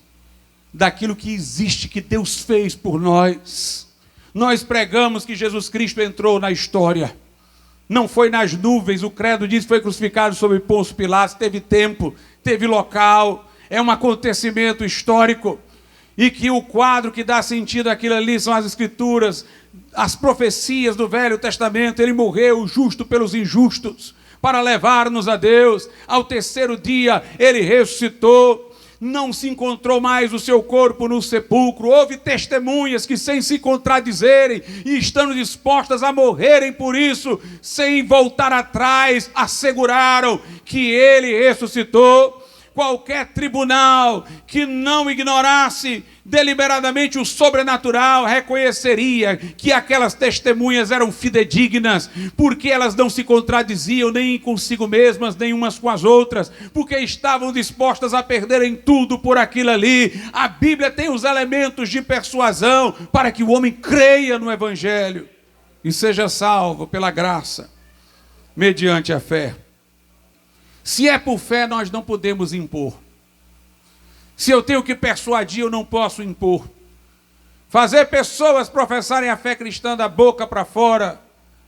daquilo que existe, que Deus fez por nós. Nós pregamos que Jesus Cristo entrou na história. Não foi nas nuvens, o credo diz que foi crucificado sobre Pôncio Pilatos, teve tempo, teve local, é um acontecimento histórico, e que o quadro que dá sentido àquilo ali são as Escrituras, as profecias do Velho Testamento. Ele morreu justo pelos injustos, para levar-nos a Deus. Ao terceiro dia ele ressuscitou. Não se encontrou mais o seu corpo no sepulcro. Houve testemunhas que, sem se contradizerem e estando dispostas a morrerem por isso, sem voltar atrás, asseguraram que ele ressuscitou. Qualquer tribunal que não ignorasse deliberadamente o sobrenatural reconheceria que aquelas testemunhas eram fidedignas, porque elas não se contradiziam nem consigo mesmas, nem umas com as outras, porque estavam dispostas a perderem tudo por aquilo ali. A Bíblia tem os elementos de persuasão para que o homem creia no Evangelho e seja salvo pela graça, mediante a fé. Se é por fé, nós não podemos impor. Se eu tenho que persuadir, eu não posso impor. Fazer pessoas professarem a fé cristã da boca para fora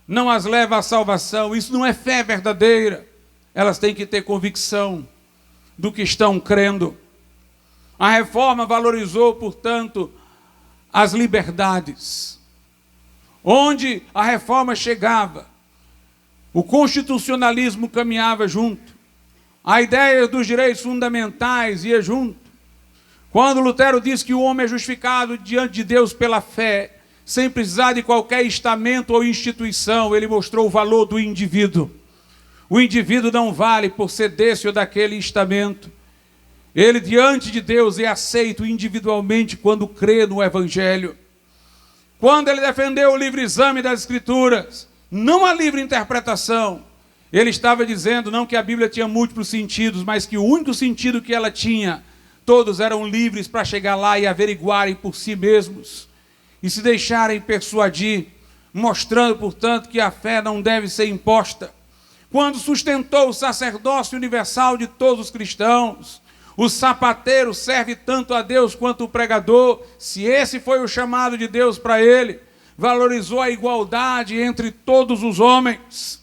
não as leva à salvação. Isso não é fé verdadeira. Elas têm que ter convicção do que estão crendo. A reforma valorizou, portanto, as liberdades. Onde a reforma chegava, o constitucionalismo caminhava junto. A ideia dos direitos fundamentais ia junto. Quando Lutero diz que o homem é justificado diante de Deus pela fé, sem precisar de qualquer estamento ou instituição, ele mostrou o valor do indivíduo. O indivíduo não vale por ser desse ou daquele estamento. Ele, diante de Deus, é aceito individualmente quando crê no Evangelho. Quando ele defendeu o livre exame das Escrituras, não a livre interpretação, ele estava dizendo não que a Bíblia tinha múltiplos sentidos, mas que o único sentido que ela tinha, todos eram livres para chegar lá e averiguarem por si mesmos e se deixarem persuadir, mostrando, portanto, que a fé não deve ser imposta. Quando sustentou o sacerdócio universal de todos os cristãos, o sapateiro serve tanto a Deus quanto o pregador, se esse foi o chamado de Deus para ele, valorizou a igualdade entre todos os homens.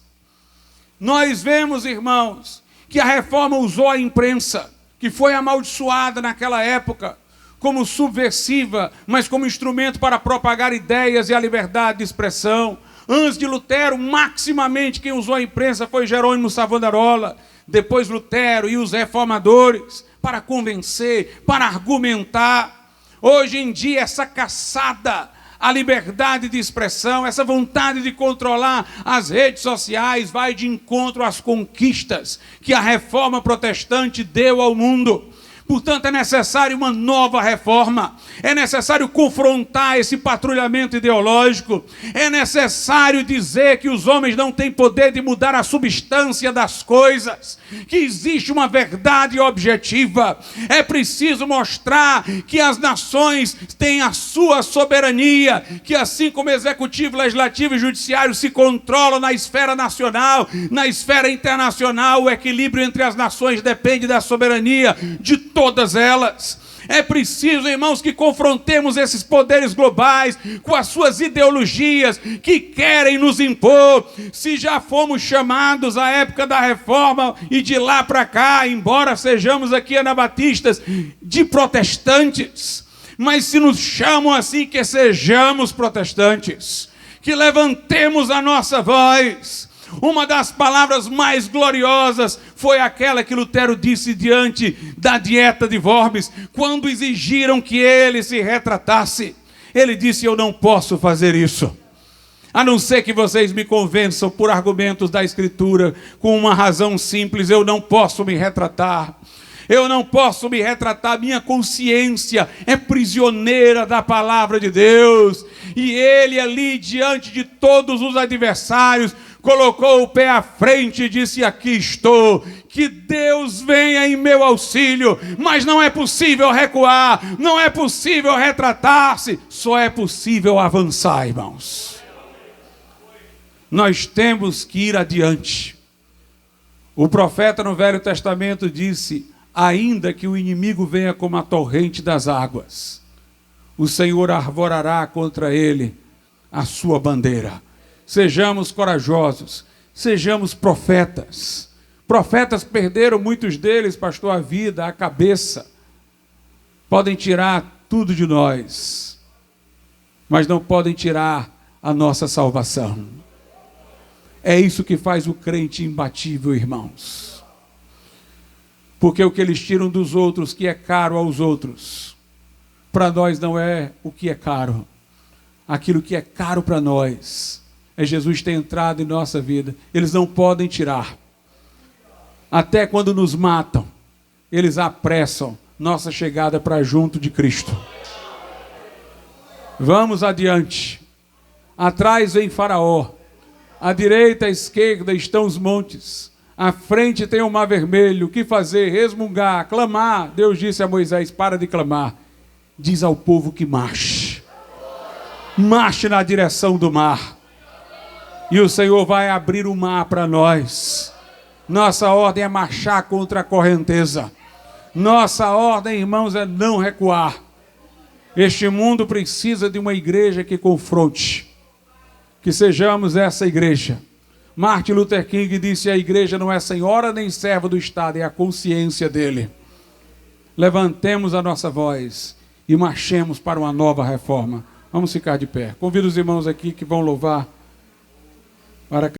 Nós vemos, irmãos, que a reforma usou a imprensa, que foi amaldiçoada naquela época, como subversiva, mas como instrumento para propagar ideias e a liberdade de expressão. Antes de Lutero, maximamente quem usou a imprensa foi Jerônimo Savonarola, depois Lutero e os reformadores, para convencer, para argumentar. Hoje em dia, essa caçada a liberdade de expressão, essa vontade de controlar as redes sociais vai de encontro às conquistas que a reforma protestante deu ao mundo. Portanto, é necessário uma nova reforma. É necessário confrontar esse patrulhamento ideológico. É necessário dizer que os homens não têm poder de mudar a substância das coisas, que existe uma verdade objetiva. É preciso mostrar que as nações têm a sua soberania, que assim como executivo, legislativo e judiciário se controlam na esfera nacional, na esfera internacional, o equilíbrio entre as nações depende da soberania de todas elas. É preciso, irmãos, que confrontemos esses poderes globais com as suas ideologias que querem nos impor. Se já fomos chamados à época da reforma e de lá para cá, embora sejamos aqui anabatistas, de protestantes, mas se nos chamam assim, que sejamos protestantes, que levantemos a nossa voz. Uma das palavras mais gloriosas foi aquela que Lutero disse diante da dieta de Worms, quando exigiram que ele se retratasse. Ele disse: eu não posso fazer isso, a não ser que vocês me convençam por argumentos da Escritura, com uma razão simples. Eu não posso me retratar. Eu não posso me retratar, minha consciência é prisioneira da palavra de Deus. E ele ali, diante de todos os adversários, colocou o pé à frente e disse: aqui estou, que Deus venha em meu auxílio, mas não é possível recuar, não é possível retratar-se, só é possível avançar, irmãos. Nós temos que ir adiante. O profeta no Velho Testamento disse: ainda que o inimigo venha como a torrente das águas, o Senhor arvorará contra ele a sua bandeira. Sejamos corajosos, sejamos profetas. Profetas perderam, muitos deles, pastor, a vida, a cabeça. Podem tirar tudo de nós, mas não podem tirar a nossa salvação. É isso que faz o crente imbatível, irmãos. Porque o que eles tiram dos outros, que é caro aos outros, para nós não é o que é caro. Aquilo que é caro para nós é Jesus ter entrado em nossa vida. Eles não podem tirar. Até quando nos matam, eles apressam nossa chegada para junto de Cristo. Vamos adiante. Atrás vem Faraó. À direita e à esquerda estão os montes. À frente tem o mar vermelho. O que fazer? Resmungar, clamar. Deus disse a Moisés: para de clamar. Diz ao povo que marche. Marche na direção do mar. E o Senhor vai abrir o mar para nós. Nossa ordem é marchar contra a correnteza. Nossa ordem, irmãos, é não recuar. Este mundo precisa de uma igreja que confronte. Que sejamos essa igreja. Martin Luther King disse: a igreja não é senhora nem serva do Estado, é a consciência dele. Levantemos a nossa voz e marchemos para uma nova reforma. Vamos ficar de pé. Convido os irmãos aqui que vão louvar para